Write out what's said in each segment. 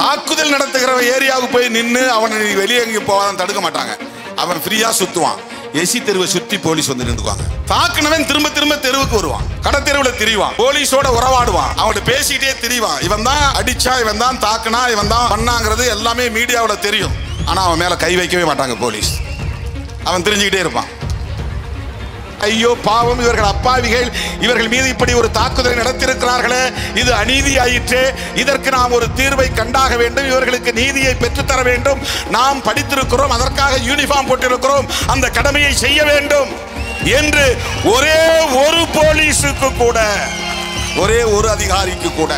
தாக்குதல் நடத்துகிற ஏரியாவுக்கு போய் நின்று அவனை வெளியே எங்கேயும் போவாதான் தடுக்க மாட்டாங்க. அவன் ஃப்ரீயா சுத்துவான். எசி தெருவை சுத்தி போலீஸ் வந்து நின்றுக்குவாங்க. தாக்குனவன் திரும்ப திரும்ப தெருவுக்கு வருவான், கடை தெருவில் திரிவான், போலீஸோட உறவாடுவான், அவன்கிட்ட பேசிட்டே திரிவான். இவன் தான் அடிச்சா, இவன் தான் தாக்குனா, இவன் தான் பண்ணாங்கிறது எல்லாமே மீடியாவில் தெரியும். ஆனா அவன் மேல கை வைக்கவே மாட்டாங்க போலீஸ். அவன் தெரிஞ்சுக்கிட்டே இருப்பான். ஐயோ பாவம், இவர்கள் அப்பாவிகள், இவர்கள் மீது இப்படி ஒரு தாக்குதலை நடத்தியிருக்கிறார்களே, இது அநீதி ஆயிற்றே, இதற்கு நாம் ஒரு தீர்வை கண்டாக வேண்டும், இவர்களுக்கு நீதியை பெற்றுத்தர வேண்டும், நாம் படித்திருக்கிறோம், அதற்காக யூனிஃபார்ம் போட்டிருக்கிறோம், அந்த கடமையை செய்ய வேண்டும் என்று ஒரே ஒரு போலீஸுக்கு கூட, ஒரே ஒரு அதிகாரிக்கு கூட,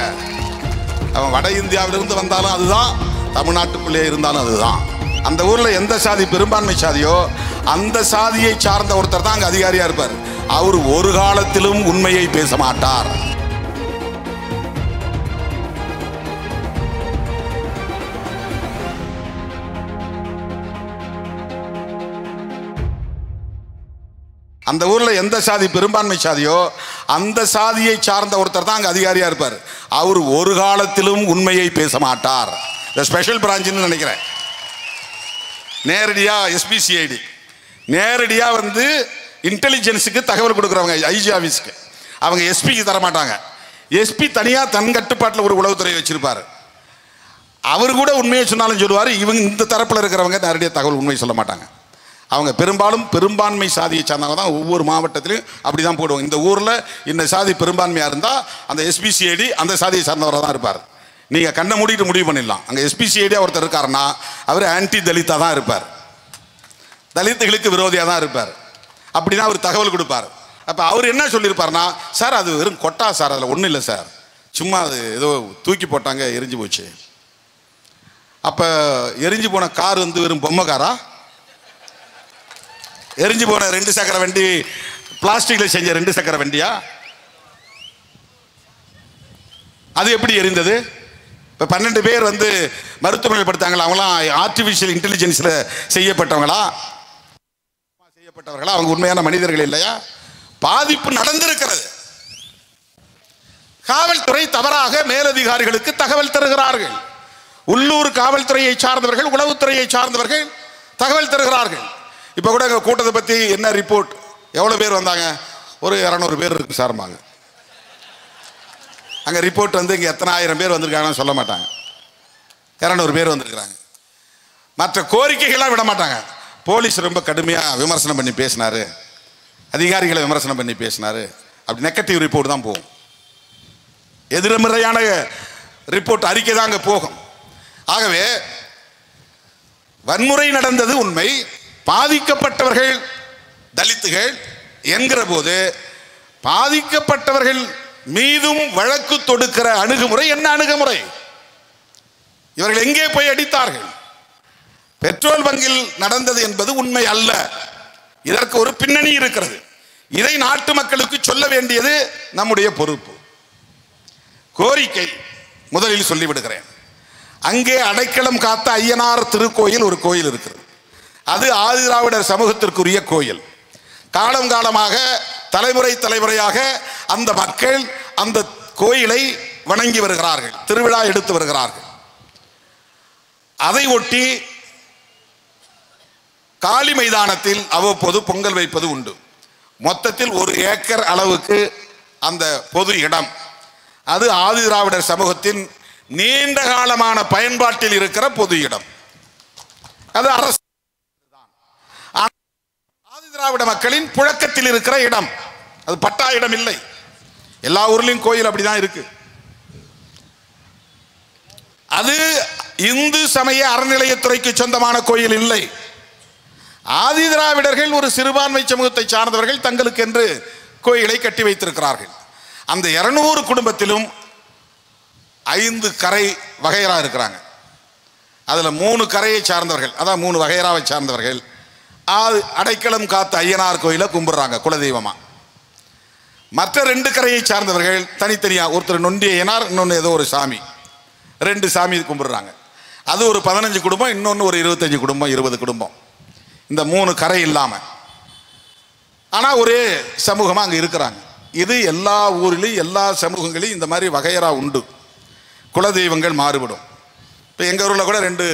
அவன் வட இந்தியாவிலிருந்து வந்தாலும் அதுதான், தமிழ்நாட்டுக்குள்ளே இருந்தாலும் அதுதான். அந்த ஊர்ல எந்த சாதி பெரும்பான்மை சாதியோ அந்த சாதியை சார்ந்த ஒருத்தர் தான் அங்க அதிகாரியா இருப்பார். அவர் ஒரு காலத்திலும் உண்மையை பேச மாட்டார். அந்த ஊர்ல எந்த சாதி பெரும்பான்மை சாதியோ அந்த சாதியை சார்ந்த ஒருத்தர் தான் அங்க அதிகாரியா இருப்பார். அவர் ஒரு காலத்திலும் உண்மையை பேச மாட்டார். ஸ்பெஷல் பிரான்ச்னு நினைக்கிறேன். நேரடியா எஸ்பிசிஐடி நேரடியா வந்து இன்டெலிஜென்ஸுக்கு தகவல் கொடுக்குறவங்க, ஐஜி ஆஃபீஸ்க்கு. அவங்க எஸ்பிக்கு தர மாட்டாங்க. எஸ்பி தனியா தன் கட்டுப்பாட்டில் ஒரு உளவுத்துறை வச்சிருப்பாரு. அவர் கூட உண்மையை சொன்னாலும் சொல்லுவார். இவங்க இந்த தரப்பில் இருக்கிறவங்க நேரடியாக தகவல் உண்மை சொல்ல மாட்டாங்க. அவங்க பெரும்பாலும் பெரும்பான்மை சாதியை சார்ந்தவங்க தான் ஒவ்வொரு மாவட்டத்திலையும் அப்படி தான் போடுவாங்க. இந்த ஊரில் இந்த சாதி பெரும்பான்மையாக இருந்தால் அந்த எஸ்பிசிஐடி அந்த சாதியை சார்ந்தவராக தான் இருப்பார். நீங்க கண்ணை மூடிட்டு முடிவு பண்ணிடலாம். அங்க எஸ்பிசிஐடியா ஒருத்தர் இருக்காருன்னா அவர் ஆன்டி தலித்தா தான் இருப்பார், தலித்துகளுக்கு விரோதியா தான் இருப்பார். அப்படின்னா அவர் தகவல் கொடுப்பார். அப்ப அவர் என்ன சொல்லியிருப்பார்னா, சார் அது வெறும் கொட்டா சார், அதில் ஒன்றும் இல்லை சார், சும்மா அது ஏதோ தூக்கி போட்டாங்க எரிஞ்சு போச்சு. அப்ப எரிஞ்சு போன கார் வந்து வெறும் பொம்மை காரா? எரிஞ்சு போன 2 சக்கர வண்டி பிளாஸ்டிக்ல செஞ்ச 2 சக்கர வண்டியா? அது எப்படி எரிந்தது? இப்போ 12 பேர் வந்து மருத்துவமனையில் படுத்தாங்களா? அவங்களாம் ஆர்டிஃபிஷியல் இன்டெலிஜென்ஸில் செய்யப்பட்டவங்களா? அவங்க உண்மையான மனிதர்கள் இல்லையா? பாதிப்பு நடந்திருக்கிறது. காவல்துறை தவறாக மேலதிகாரிகளுக்கு தகவல் தருகிறார்கள். உள்ளூர் காவல்துறையை சார்ந்தவர்கள், உளவுத்துறையை சார்ந்தவர்கள் தகவல் தருகிறார்கள். இப்போ கூட எங்கள் கூட்டத்தை பற்றி என்ன ரிப்போர்ட், எவ்வளோ பேர் வந்தாங்க? ஒரு 200 பேர் இருக்கு சார்பாங்க. அங்கே ரிப்போர்ட் வந்து இங்கே எத்தனை ஆயிரம் பேர் வந்திருக்காங்கன்னு சொல்ல மாட்டாங்க. 200 பேர் வந்திருக்கிறாங்க. மற்ற கோரிக்கைகளாக விட மாட்டாங்க. போலீஸ் ரொம்ப கடுமையாக விமர்சனம் பண்ணி பேசினாரு, அதிகாரிகளை விமர்சனம் பண்ணி பேசினாரு, அப்படி நெகட்டிவ் ரிப்போர்ட் தான் போகும். எதிர்மறையான ரிப்போர்ட் அறிக்கை தான் அங்கே போகும். ஆகவே வன்முறை நடந்தது உண்மை, பாதிக்கப்பட்டவர்கள் தலித்துகள் என்கிற போது பாதிக்கப்பட்டவர்கள் மீதும் வழக்கு தொடுக்கிற அணுகுமுறை என்ன அணுகுமுறை? இவர்கள் எங்கே போய் அடித்தார்கள்? பெட்ரோல் பங்கில் நடந்தது என்பது உண்மை அல்ல. இதற்கு ஒரு பின்னணி இருக்கிறது. இதை நாட்டு மக்களுக்கு சொல்ல வேண்டியது நம்முடைய பொறுப்பு. கோரிக்கை முதலில் சொல்லிவிடுகிறேன். அங்கே அடைக்கலம் காத்த ஐயனார் திருக்கோயில் ஒரு கோயில் இருக்கிறது. அது ஆதிதிராவிடர் சமூகத்திற்குரிய கோயில். காலம் காலமாக தலைமுறை தலைமுறையாக அந்த மக்கள் அந்த கோயிலை வணங்கி வருகிறார்கள், திருவிழா எடுத்து வருகிறார்கள். அதை ஒட்டி காளி மைதானத்தில் அவ்வப்போது பொங்கல் வைப்பது உண்டு. மொத்தத்தில் 1 ஏக்கர் அளவுக்கு அந்த பொது இடம். அது ஆதிதிராவிடர் சமூகத்தின் நீண்ட காலமான பயன்பாட்டில் இருக்கிற பொது இடம். அது அரசு ஆதிதிராவிட மக்களின் புழக்கத்தில் இருக்கிற இடம். அது பட்டா இடம் இல்லை. எல்லா ஊர்லயும் கோயில் அப்படிதான் இருக்கு. அது இந்து சமய அறநிலையத்துறைக்கு சொந்தமான கோயில் இல்லை. ஆதிதிராவிடர்கள் ஒரு சிறுபான்மை சமூகத்தை சார்ந்தவர்கள் தங்களுக்கு என்று கோயிலை கட்டி வைத்திருக்கிறார்கள். அந்த 200 குடும்பத்திலும் 5 கரை வகையரா இருக்கிறாங்க. அதுல 3 கரையை சார்ந்தவர்கள், அதான் 3 வகையராவை சார்ந்தவர்கள் அடைக்கலம் காத்த ஐயனார் கோயிலை கும்பிடுறாங்க குலதெய்வமா. மற்ற 2 கரையை சார்ந்தவர்கள் தனித்தனியா, ஒருத்தர் நொண்டி ஐயனார், இன்னொன்று ஏதோ ஒரு சாமி, 2 சாமி கும்பிடுறாங்க. அது ஒரு 15 குடும்பம், இன்னொன்று ஒரு 25 குடும்பம், 20 குடும்பம். இந்த 3 கரை இல்லாம ஆனா ஒரே சமூகமா அங்க இருக்கிறாங்க. இது எல்லா ஊரிலும் எல்லா சமூகங்களையும் இந்த மாதிரி வகையரா உண்டு. குலதெய்வங்கள் மாறுபடும். இப்போ எங்கள் ஊரில் கூட 2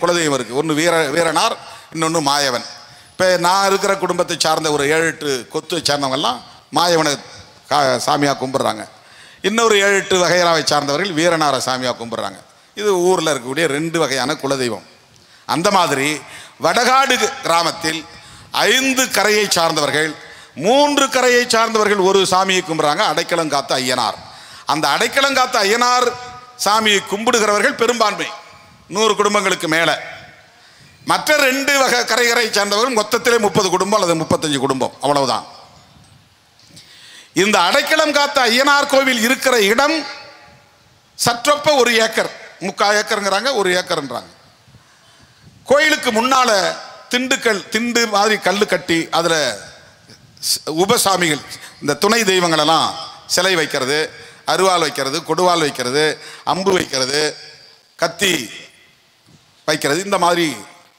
குலதெய்வம் இருக்குது. ஒன்று வீரனார், இன்னொன்று மாயவன். இப்போ நான் இருக்கிற குடும்பத்தை சார்ந்த ஒரு 7-8 கொத்துவை சார்ந்தவங்கெல்லாம் மாயவனை சாமியாக கும்பிட்றாங்க. இன்னொரு 7-8 வகையராவை சார்ந்தவர்கள் வீரனாரை சாமியாக கும்பிட்றாங்க. இது ஊரில் இருக்கக்கூடிய 2 வகையான குலதெய்வம். அந்த மாதிரி வடகாடு கிராமத்தில் 5 கரையை சார்ந்தவர்கள், 3 கரையை சார்ந்தவர்கள் ஒரு சாமியை கும்பிட்றாங்க, அடைக்கலங்காத்த ஐயனார். அந்த அடைக்கலங்காத்த ஐயனார் சாமியை கும்பிடுகிறவர்கள் பெரும்பான்மை, 100 குடும்பங்களுக்கு மேலே. மற்ற 2 வகை கரையை சார்ந்தவர்கள் மொத்தத்திலே 30 குடும்பம் அல்லது 35 குடும்பம், அவ்வளவுதான். இந்த அடைக்கலம் காத்த ஐயனார் கோவில் இருக்கிற இடம் சற்றொப்ப 1 ஏக்கர், 3/4 ஏக்கருங்கிறாங்க, 1 ஏக்கர்ன்றாங்க. கோயிலுக்கு முன்னால திண்டு மாதிரி கல் கட்டி அதில் உபசாமிகள், இந்த துணை தெய்வங்களெல்லாம் சிலை வைக்கிறது, அருவாள் வைக்கிறது, கொடுவாள் வைக்கிறது, அம்பு வைக்கிறது, கத்தி வைக்கிறது, இந்த மாதிரி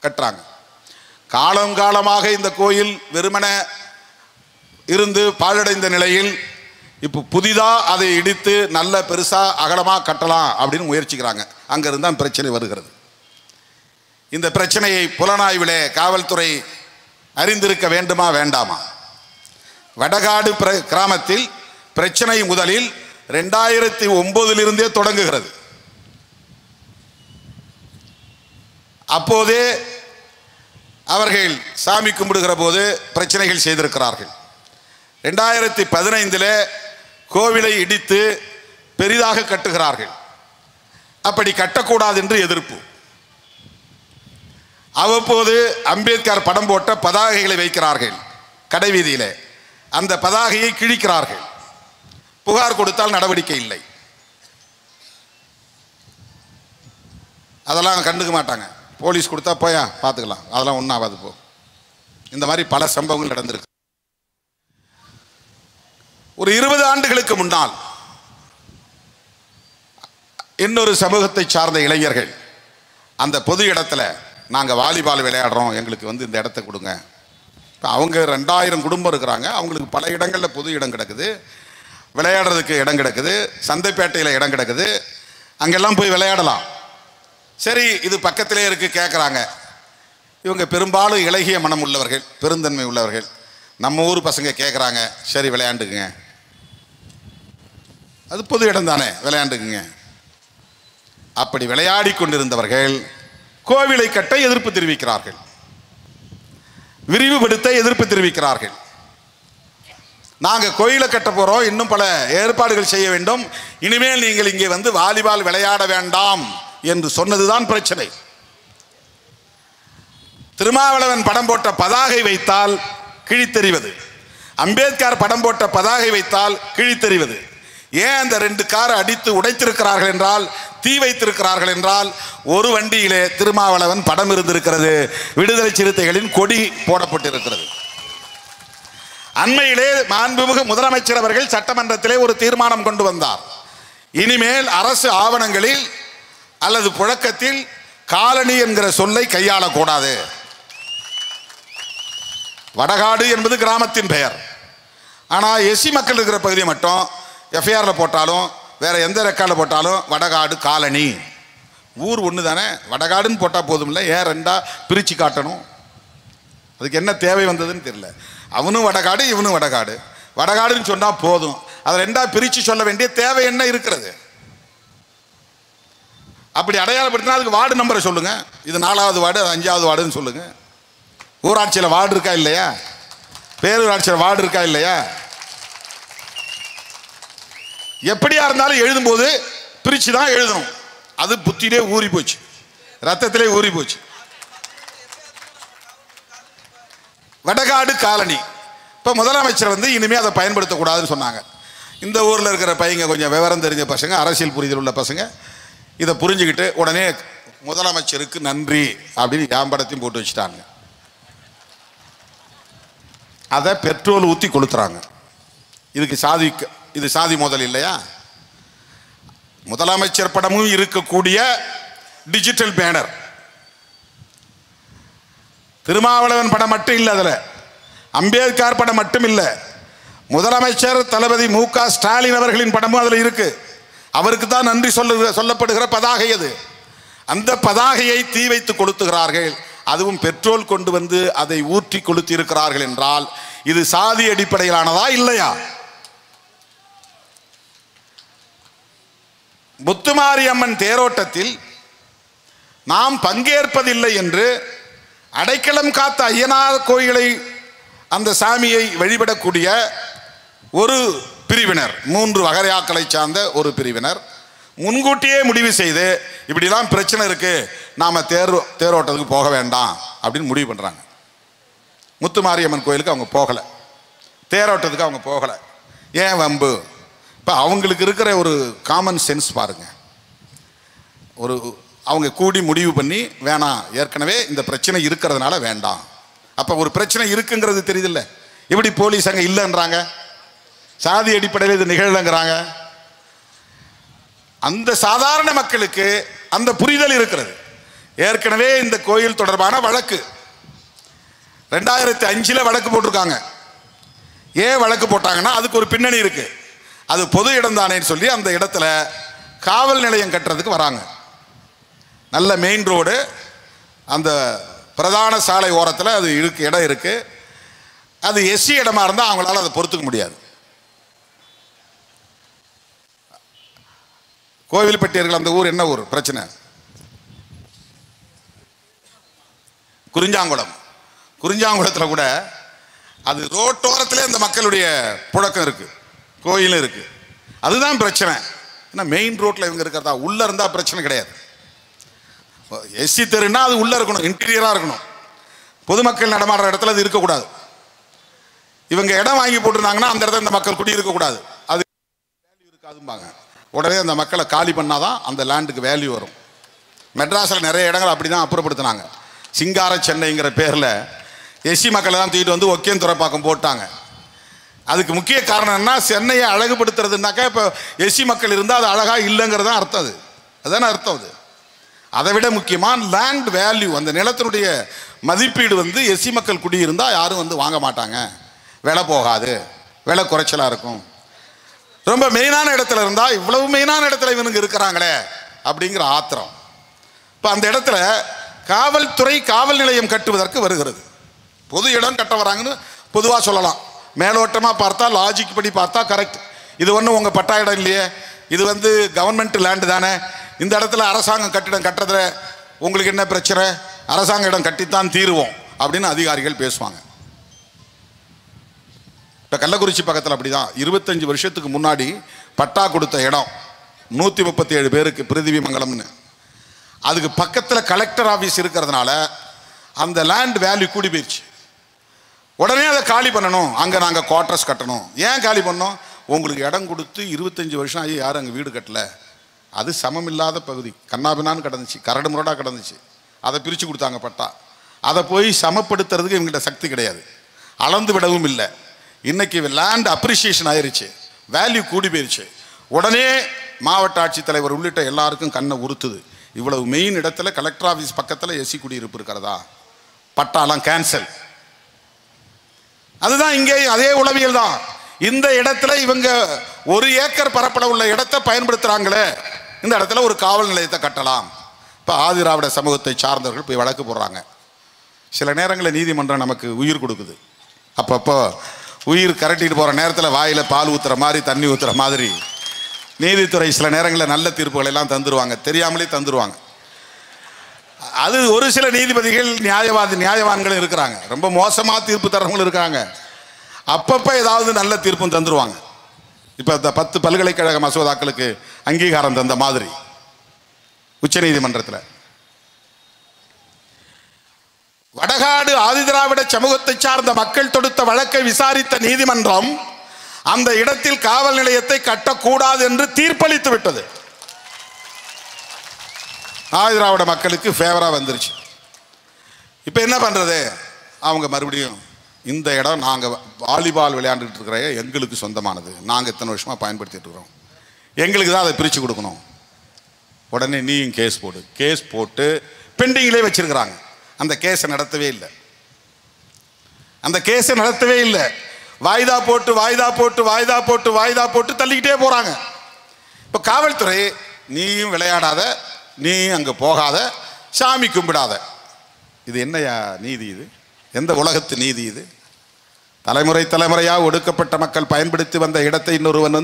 கட்டுறாங்க. காலமாக இந்த கோயில் வெறுமன இருந்து பாழடைந்த நிலையில் இப்போ புதிதாக அதை இடித்து நல்ல பெருசாக அகலமாக கட்டலாம் அப்படின்னு முயற்சிக்கிறாங்க. அங்கிருந்து தான் பிரச்சனை வருகிறது. இந்த பிரச்சனையை புலனாய்விலே காவல்துறை அறிந்திருக்க வேண்டுமா வேண்டாமா? வடகாடு கிராமத்தில் பிரச்சனை முதலில் 2009 தொடங்குகிறது. அப்போதே அவர்கள் சாமி கும்பிடுகிற போது பிரச்சனைகள் செய்திருக்கிறார்கள். 2015 கோவிலை இடித்து பெரிதாக கட்டுகிறார்கள். அப்படி கட்டக்கூடாது என்று எதிர்ப்பு. அவ்வப்போது அம்பேத்கர் படம் போட்ட பதாகைகளை வைக்கிறார்கள் கடை வீதியிலே. அந்த பதாகையை கிழிக்கிறார்கள். புகார் கொடுத்தால் நடவடிக்கை இல்லை. அதெல்லாம் கண்டுக்க மாட்டாங்க. போலீஸ் கொடுத்தா போயா பார்த்துக்கலாம், அதெல்லாம் ஒன்றும் ஆகாது போ. இந்த மாதிரி பல சம்பவங்கள் நடந்திருக்கு. ஒரு 20 ஆண்டுகளுக்கு முன்னால் இன்னொரு சமூகத்தை சார்ந்த இளைஞர்கள் அந்த பொது இடத்துல நாங்கள் வாலிபால் விளையாடுறோம், எங்களுக்கு இந்த இடத்த கொடுங்க. இப்போ அவங்க 2000 குடும்பம் இருக்கிறாங்க. அவங்களுக்கு பல இடங்களில் பொது இடம் கிடக்குது, விளையாடுறதுக்கு இடம் கிடக்குது, சந்தைப்பேட்டையில் இடம் கிடக்குது, அங்கெல்லாம் போய் விளையாடலாம். சரி, இது பக்கத்திலே இருக்குது கேட்குறாங்க. இவங்க பெரும்பாலும் இளகிய மனம் உள்ளவர்கள், பெருந்தன்மை உள்ளவர்கள். நம்ம ஊர் பசங்க கேட்குறாங்க, சரி விளையாண்டுக்குங்க, அது பொது இடம் தானே, விளையாண்டுக்குங்க. அப்படி விளையாடி கொண்டிருந்தவர்கள் கோவிலை கட்ட எதிர்ப்பு தெரிவிக்கிறார்கள், விரிவுபடுத்த எதிர்ப்பு தெரிவிக்கிறார்கள். நாங்கள் கோயிலை கட்ட போகிறோம், இன்னும் பல ஏற்பாடுகள் செய்ய வேண்டும், இனிமேல் நீங்கள் இங்கே வாலிபால் விளையாட வேண்டாம் என்று சொன்னதுதான் பிரச்சனை. திருமாவளவன் படம் போட்ட பதாகை வைத்தால் கிழித்தெறிவது, அம்பேத்கர் படம் போட்ட பதாகை வைத்தால் கிழித்தெறிவது. ஏன் அந்த 2 காரை அடித்து உடைத்திருக்கிறார்கள் என்றால், தீ வைத்திருக்கிறார்கள் என்றால், ஒரு வண்டியிலே திருமாவளவன் படம் இருந்திருக்கிறது, விடுதலை சிறுத்தைகளின் கொடி போடப்பட்டிருக்கிறது. அண்மையிலே மாண்புமிகு முதலமைச்சர் அவர்கள் சட்டமன்றத்திலே ஒரு தீர்மானம் கொண்டு வந்தார். இனிமேல் அரசு ஆவணங்களில் அல்லது புழக்கத்தில் காலனி என்கிற சொல்லை கையாளக்கூடாது. வடகாடு என்பது கிராமத்தின் பெயர். ஆனால் எஸ்சி மக்கள் இருக்கிற பகுதியை மட்டும் எஃப்ஐஆரில் போட்டாலும் வேற எந்த ரெக்கார்டில் போட்டாலும் வடகாடு காலனி, ஊர் ஒன்று தானே, வடகாடுன்னு போட்டால் போதும் இல்லை, ஏன் 2ஆ பிரித்து காட்டணும்? அதுக்கு என்ன தேவை வந்ததுன்னு தெரியல. அவனும் வடகாடு, இவனும் வடகாடு. வடகாடுன்னு சொன்னால் போதும், அதை 2ஆ பிரித்து சொல்ல வேண்டிய தேவை என்ன இருக்கிறது? அப்படி அடையாளப்படுத்தினா அதுக்கு வார்டு நம்பரை சொல்லுங்க, இது 4வது வார்டு, அது 5வது வார்டுன்னு சொல்லுங்க. ஊராட்சியில் வார்டு இருக்கா இல்லையா? பேரூராட்சியில் வார்டு இருக்கா இல்லையா? எப்படியா இருந்தாலும் எழுதும்போது பிரித்து தான் எழுதணும். அது புத்தியிலே ஊறி போச்சு, ரத்தத்திலே ஊறி போச்சு. வடகாடு காலனி. இப்போ முதலமைச்சர் இனிமேல் அதை பயன்படுத்தக்கூடாதுன்னு சொன்னாங்க. இந்த ஊரில் இருக்கிற பையங்க கொஞ்சம் விவரம் தெரிஞ்ச பசங்க, அரசியல் புரிதல் உள்ள பசங்க இதை புரிஞ்சுக்கிட்டு உடனே முதலமைச்சருக்கு நன்றி அப்படின்னு யாம்படத்தையும் போட்டு வச்சுட்டாங்க. அதை பெட்ரோல் ஊற்றி கொளுத்துறாங்க. இது சாதி மோதல் இல்லையா? முதலமைச்சர் படமும் இருக்கக்கூடிய டிஜிட்டல் பேனர், திருமாவளவன் படம் மட்டும் இல்லை, அதில் அம்பேத்கர் படம் மட்டும் இல்லை, முதலமைச்சர் தளபதி மு.க. ஸ்டாலின் அவர்களின் படமும் அதில் இருக்கு. அவருக்கு தான் நன்றி சொல்லப்படுகிற பதாகை அது. அந்த பதாகையை தீ வைத்து கொளுத்துகிறார்கள். அதுவும் பெட்ரோல் கொண்டு வந்து அதை ஊற்றி கொளுத்தி இருக்கிறார்கள் என்றால் இது சாதி அடிப்படையிலானதா இல்லையா? முத்துமாரியம்மன் தேரோட்டத்தில் நாம் பங்கேற்பதில்லை என்று அடைக்கலம் காத்த ஐயனார் கோயிலை அந்த சாமியை வழிபடக்கூடிய ஒரு பிரிவினர், 3 வகையாக்களை சார்ந்த ஒரு பிரிவினர் முன்கூட்டியே முடிவு செய்து இப்படிலாம் பிரச்சனை இருக்கு, நாம தேரோட்டத்துக்கு போக வேண்டாம் அப்படின்னு முடிவு பண்றாங்க. முத்துமாரியம்மன் கோயிலுக்கு அவங்க போகலை, தேரோட்டத்துக்கு அவங்க போகலை. ஏன் வம்பு? இப்போ அவங்களுக்கு இருக்கிற ஒரு காமன் சென்ஸ் பாருங்க. அவங்க கூடி முடிவு பண்ணி வேணாம், ஏற்கனவே இந்த பிரச்சனை இருக்கிறதுனால வேண்டாம். அப்போ ஒரு பிரச்சனை இருக்குங்கிறது தெரியுதில்ல. எப்படி போலீஸ் அங்கே இல்லைன்றாங்க, சாதி அடிப்படையில் இது நிகழங்கிறாங்க. அந்த சாதாரண மக்களுக்கு அந்த புரிதல் இருக்கிறது. ஏற்கனவே இந்த கோயில் தொடர்பான வழக்கு 2005 வழக்கு போட்டிருக்காங்க. ஏன் வழக்கு போட்டாங்கன்னா அதுக்கு ஒரு பின்னணி இருக்கு. அது பொது இடம் தானேன்னு சொல்லி அந்த இடத்துல காவல் நிலையம் கட்டுறதுக்கு வராங்க. நல்ல மெயின் ரோடு, அந்த பிரதான சாலை ஓரத்தில் அது இடம் இருக்கு. அது எஸ்சி இடமா இருந்தால் அவங்களால அதை பொறுத்துக்க முடியாது. கோவில்பட்டியர்கள் அந்த ஊர் என்ன ஊர் பிரச்சனை? குறிஞ்சாங்குளம். குறிஞ்சாங்குளத்தில் கூட அது ரோட்டோரத்திலே அந்த மக்களுடைய புழக்கம் இருக்கு, கோயிலும் இருக்கு. அதுதான் பிரச்சனை. ஏன்னா மெயின் ரோட்ல இவங்க இருக்கிறதா, உள்ள இருந்தா பிரச்சனை கிடையாது. எஸ்சி தெருன்னா அது உள்ள இருக்கணும், இன்டீரியரா இருக்கணும். பொதுமக்கள் நடமாடுற இடத்துல அது இருக்கக்கூடாது. இவங்க இடம் வாங்கி போட்டிருந்தாங்கன்னா அந்த இடத்துல இந்த மக்கள் குடி இருக்கக்கூடாது, அது வேல்யூ இருக்காதும்பாங்க. உடனே அந்த மக்களை காலி பண்ணாதான் அந்த லேண்டுக்கு வேல்யூ வரும். மெட்ராஸில் நிறைய இடங்கள் அப்படிதான் அப்புறப்படுத்தினாங்க. சிங்கார சென்னைங்கிற பேரில் எஸ்சி மக்களை தான் தூக்கிட்டு வந்து ஒக்கேன் துறைப்பாக்கம் போட்டாங்க. அதுக்கு முக்கிய காரணம் என்ன? சென்னையை அழகுபடுத்துறதுனாக்கா இப்போ எஸ்சி மக்கள் இருந்தால் அது அழகாக இல்லைங்கிறது தான் அர்த்தம். அதுதானே அர்த்தம். அதை விட முக்கியமான லேண்ட் வேல்யூ, அந்த நிலத்தினுடைய மதிப்பீடு எஸ்சி மக்கள் குடியிருந்தால் யாரும் வாங்க மாட்டாங்க, விலை போகாது, விலை குறைச்சலாக இருக்கும். ரொம்ப மெயினான இடத்துல இருந்தால் இவ்வளவு மெயினான இடத்துல இவனுங்க இருக்கிறாங்களே அப்படிங்கிற ஆத்திரம். இப்போ அந்த இடத்துல காவல்துறை காவல் நிலையம் கட்டுவதற்கு வருகிறது. பொது இடம் கட்ட வராங்கன்னு பொதுவாக சொல்லலாம். மேலோட்டமாக பார்த்தா, லாஜிக் படி பார்த்தா கரெக்ட். இது ஒன்றும் உங்கள் பட்டா இடம் இல்லையே, இது கவர்மெண்ட் லேண்டு தானே, இந்த இடத்துல அரசாங்கம் கட்டிடம் கட்டுறதுல உங்களுக்கு என்ன பிரச்சனை, அரசாங்க இடம் கட்டித்தான் தீருவோம் அப்படின்னு அதிகாரிகள் பேசுவாங்க. இப்போ கள்ளக்குறிச்சி பக்கத்தில் அப்படிதான் 25 வருஷத்துக்கு முன்னாடி பட்டா கொடுத்த இடம் 137 பேருக்கு பிரிதிவி மங்கலம்னு. அதுக்கு பக்கத்தில் கலெக்டர் ஆஃபீஸ் இருக்கிறதுனால அந்த லேண்ட் வேல்யூ கூடி போயிடுச்சு. உடனே அதை காலி பண்ணணும், அங்கே நாங்கள் குவார்டர்ஸ் கட்டணும். ஏன் காலி பண்ணோம்? உங்களுக்கு இடம் கொடுத்து 25 வருஷம் ஆகி யாரும் அங்கே வீடு கட்டலை, அது சமம் இல்லாத பகுதி, கண்ணாபின்னான்னு கிடந்துச்சு, கரடு முரடாக கிடந்துச்சு. அதை பிரித்து கொடுத்தாங்க பட்டா. அதை போய் சமப்படுத்துறதுக்கு இவங்ககிட்ட சக்தி கிடையாது, அளந்து விடவும் இல்லை. இன்னைக்கு லேண்ட் அப்ரிசியேஷன் ஆயிருச்சு, வேல்யூ கூடி போயிருச்சு. உடனே மாவட்ட ஆட்சித்தலைவர் உள்ளிட்ட எல்லாருக்கும் கண்ணை உறுத்துது. இவ்வளவு மெயின் இடத்துல கலெக்டர் ஆஃபீஸ் பக்கத்தில் எஸ்சி குடியிருப்பு இருக்கிறதா, பட்டாலாம் கேன்சல். அதுதான் இங்கே அதே உளவியல் தான். இந்த இடத்துல இவங்க 1 ஏக்கர் பரப்பளவு உள்ள இடத்தை பயன்படுத்துறாங்களே, இந்த இடத்துல ஒரு காவல் நிலையத்தை கட்டலாம். இப்போ ஆதிராவிட சமூகத்தை சார்ந்தவர்கள் போய் வழக்கு போடுறாங்க. சில நேரங்களில் நீதிமன்றம் நமக்கு உயிர் கொடுக்குது. அப்பப்போ உயிர் கரட்டிட்டு போகிற நேரத்தில் வாயில் பால் ஊற்றுற மாதிரி, தண்ணி ஊற்றுற மாதிரி நீதித்துறை சில நேரங்களில் நல்ல தீர்ப்புகளை எல்லாம் தந்துடுவாங்க, தெரியாமலே தந்துடுவாங்க. அது ஒரு சில நீதிபதிகள் நியாயவான்களும் இருக்கிறாங்க, ரொம்ப மோசமாக தீர்ப்பு தரவங்களும் இருக்காங்க. அப்பப்போ ஏதாவது நல்ல தீர்ப்பும் தந்துடுவாங்க. இப்போ இந்த 10 பல்கலைக்கழக மசோதாக்களுக்கு அங்கீகாரம் தந்த மாதிரி உச்ச நீதிமன்றத்தில் வடகாடு ஆதிதிராவிட சமூகத்தை சார்ந்த மக்கள் தொடுத்த வழக்கை விசாரித்த நீதிமன்றம் அந்த இடத்தில் காவல் நிலையத்தை கட்டக்கூடாது என்று தீர்ப்பளித்து விட்டது. ஆதிதிராவிட மக்களுக்கு ஃபேவரா வந்துருச்சு. இப்போ என்ன பண்றது? அவங்க மறுபடியும் இந்த இடம் நாங்கள் வாலிபால் விளையாண்டுட்டு இருக்கிற எங்களுக்கு சொந்தமானது, நாங்கள் இத்தனை வருஷமாக பயன்படுத்திட்டு இருக்கிறோம், எங்களுக்கு தான் அதை பிரித்து கொடுக்கணும். உடனே நீயும் கேஸ் போடு. கேஸ் போட்டு பெண்டிங்லேயே வச்சிருக்கிறாங்க. அந்த கேஸை நடத்தவே இல்லை. அந்த கேஸை நடத்தவே இல்லை. வாய்தா போட்டு வாய்தா போட்டு வாய்தா போட்டு வாய்தா போட்டு தள்ளிக்கிட்டே போகிறாங்க. இப்போ காவல்துறை நீயும் விளையாடாத, நீ அங்கே போகாத, சாமி கும்பிடாத. இது என்னையா நீதி? இது எந்த உலகத்து நீதி? இது தலைமுறை தலைமுறையாக ஒடுக்கப்பட்ட மக்கள் பயன்படுத்தி வந்த இடத்தை இன்னொருவன்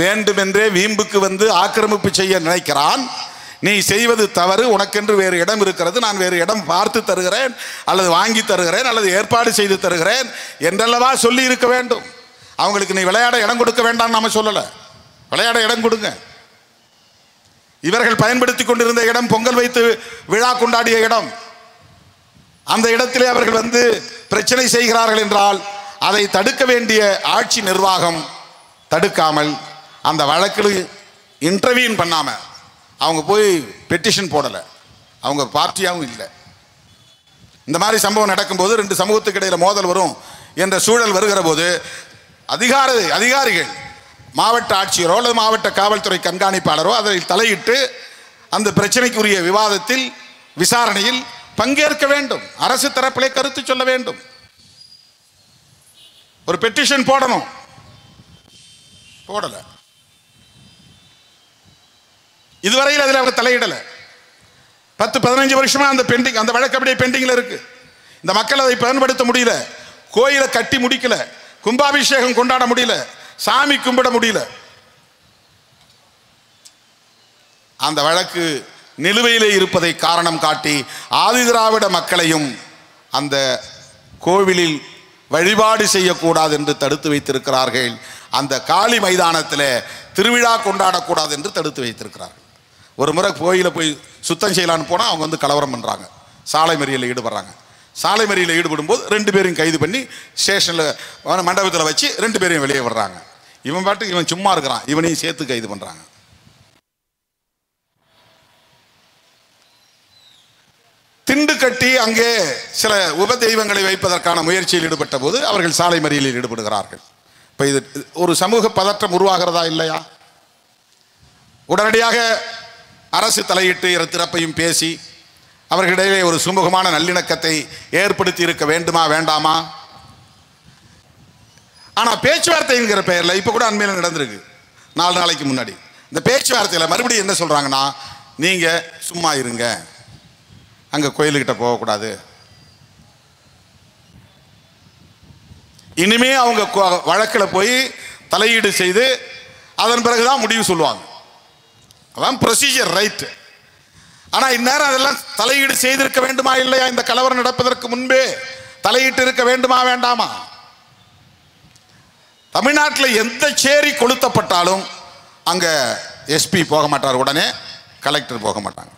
வேண்டுமென்றே வீம்புக்கு ஆக்கிரமிப்பு செய்ய நினைக்கிறான். நீ செய்வது தவறு, உனக்கென்று வேறு இடம் இருக்கிறது, நான் வேறு இடம் பார்த்து தருகிறேன் அல்லது வாங்கி தருகிறேன் அல்லது ஏற்பாடு செய்து தருகிறேன் என்றல்லவா சொல்லி இருக்க வேண்டும். அவங்களுக்கு நீ விளையாட இடம் கொடுக்க வேண்டாம் நாம சொல்லலை, விளையாட இடம் கொடுங்க. இவர்கள் பயன்படுத்தி கொண்டிருந்த இடம் பொங்கல் வைத்து விழா கொண்டாடிய இடம். அந்த இடத்திலே அவர்கள் பிரச்சனை செய்கிறார்கள் என்றால் அதை தடுக்க வேண்டிய ஆட்சி நிர்வாகம் தடுக்காமல், அந்த வழக்கில் இன்டர்வியூன் பண்ணாம, அவங்க போய் பெட்டிஷன் போடலை, அவங்க பார்ட்டியாகவும் இல்லை. இந்த மாதிரி சம்பவம் நடக்கும்போது 2 சமூகத்துக்கு இடையில மோதல் வரும் என்ற சூழல் வருகிற போது அதிகாரிகள், மாவட்ட ஆட்சியரோ அல்லது மாவட்ட காவல்துறை கண்காணிப்பாளரோ அதில் தலையிட்டு அந்த பிரச்சனைக்குரிய விவாதத்தில் விசாரணையில் பங்கேற்க வேண்டும். அரசு தரப்பிலே கருத்து சொல்ல வேண்டும். ஒரு பெட்டிஷன் போடணும், போடல. இதுவரையில் அதில் அவர் தலையிடல. 10-15 வருஷமா அந்த வழக்கு அப்படியே பெண்டிங்ல இருக்கு. இந்த மக்கள் அதை பயன்படுத்த முடியல, கோயிலை கட்டி முடிக்கல, கும்பாபிஷேகம் கொண்டாட முடியல, சாமி கும்பிட முடியல. அந்த வழக்கு நிலுவையிலே இருப்பதை காரணம் காட்டி ஆதிதிராவிட மக்களையும் அந்த கோவிலில் வழிபாடு செய்யக்கூடாது என்று தடுத்து வைத்திருக்கிறார்கள். அந்த காளி மைதானத்தில் திருவிழா கொண்டாடக்கூடாது என்று தடுத்து வைத்திருக்கிறார்கள். ஒரு முறை கோயிலை போய் சுத்தம் செய்யலான்னு போனால் அவங்க கலவரம் பண்ணுறாங்க, சாலை மறியலில் ஈடுபடுறாங்க. சாலை மறியலில் ஈடுபடும் போது 2 பேரையும் கைது பண்ணி ஸ்டேஷனில் மண்டபத்தில் வச்சு 2 பேரையும் வெளியே விடுறாங்க. இவன் பாட்டுக்கு இவன் சும்மா இருக்கிறான், இவனையும் சேர்த்து கைது பண்ணுறாங்க. திண்டு கட்டி அங்கே சில உப தெய்வங்களை வைப்பதற்கான முயற்சியில் ஈடுபட்ட போது அவர்கள் சாலை மறியலில் ஈடுபடுகிறார்கள். இப்போ இது ஒரு சமூக பதற்றம் உருவாகிறதா இல்லையா? உடனடியாக அரசு தலையிட்டு திறப்பையும் பேசி அவர்களிடையே ஒரு சுமூகமான நல்லிணக்கத்தை ஏற்படுத்தி இருக்க வேண்டுமா வேண்டாமா? ஆனால் பேச்சுவார்த்தைங்கிற பெயரில் இப்போ கூட அண்மையில் நடந்திருக்கு, 4 நாளைக்கு முன்னாடி. இந்த பேச்சுவார்த்தையில் மறுபடியும் என்ன சொல்கிறாங்கன்னா, நீங்கள் சும்மா இருங்க, அங்கே கோயிலுக்கிட்ட போகக்கூடாது, இனிமே அவங்க வழக்கில் போய் தலையீடு செய்து அதன் பிறகுதான் முடிவு சொல்லுவாங்க. அதான் ப்ரொசீஜர், ரைட். ஆனால் இந்நேரம் அதெல்லாம் தலையீடு செய்திருக்க வேண்டுமா இல்லையா? இந்த கலவரம் நடப்பதற்கு முன்பே தலையிட்டு இருக்க வேண்டுமா வேண்டாமா? தமிழ்நாட்டில் எந்த சேரி கொளுத்தப்பட்டாலும் அங்கே எஸ்பி போக மாட்டார், உடனே கலெக்டர் போக மாட்டாங்க.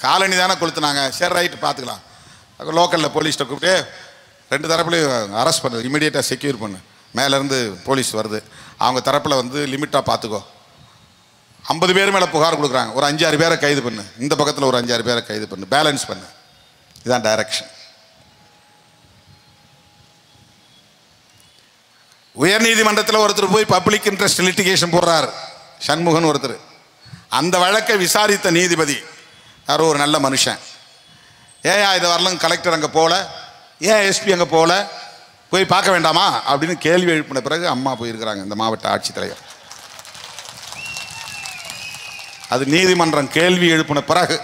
காலனி தானே கொளுத்துனாங்க, சரி ரைட்டு பார்த்துக்கலாம். லோக்கலில் போலீஸ்கிட்ட கூப்பிட்டு 2 தரப்புலையும் அரெஸ்ட் பண்ணு, இமீடியட்டாக செக்யூர் பண்ணு, மேலேருந்து போலீஸ் வருது, அவங்க தரப்பில் லிமிட்டாக பார்த்துக்கோ. 50 பேர் மேலே புகார் கொடுக்குறாங்க, ஒரு 5-6 பேரை கைது பண்ணு, இந்த பக்கத்தில் ஒரு 5-6 பேரை கைது பண்ணு, பேலன்ஸ் பண்ணு. இதுதான் டைரக்ஷன். உயர்நீதிமன்றத்தில் ஒருத்தர் போய் பப்ளிக் இன்ட்ரெஸ்ட் லிட்டிகேஷன் போடுறார், சண்முகன் ஒருத்தர். அந்த வழக்கை விசாரித்த நீதிபதி யாரோ ஒரு நல்ல மனுஷன், ஏன் இது வரலாம் கலெக்டர் அங்கே போகல, ஏன் எஸ்பி அங்கே போகல, போய் பார்க்க வேண்டாமா அப்படின்னு கேள்வி எழுப்பின பிறகு அம்மா போயிருக்கிறாங்க, இந்த மாவட்ட ஆட்சித்தலைவர். அது நீதிமன்றம் கேள்வி எழுப்பின பிறகு.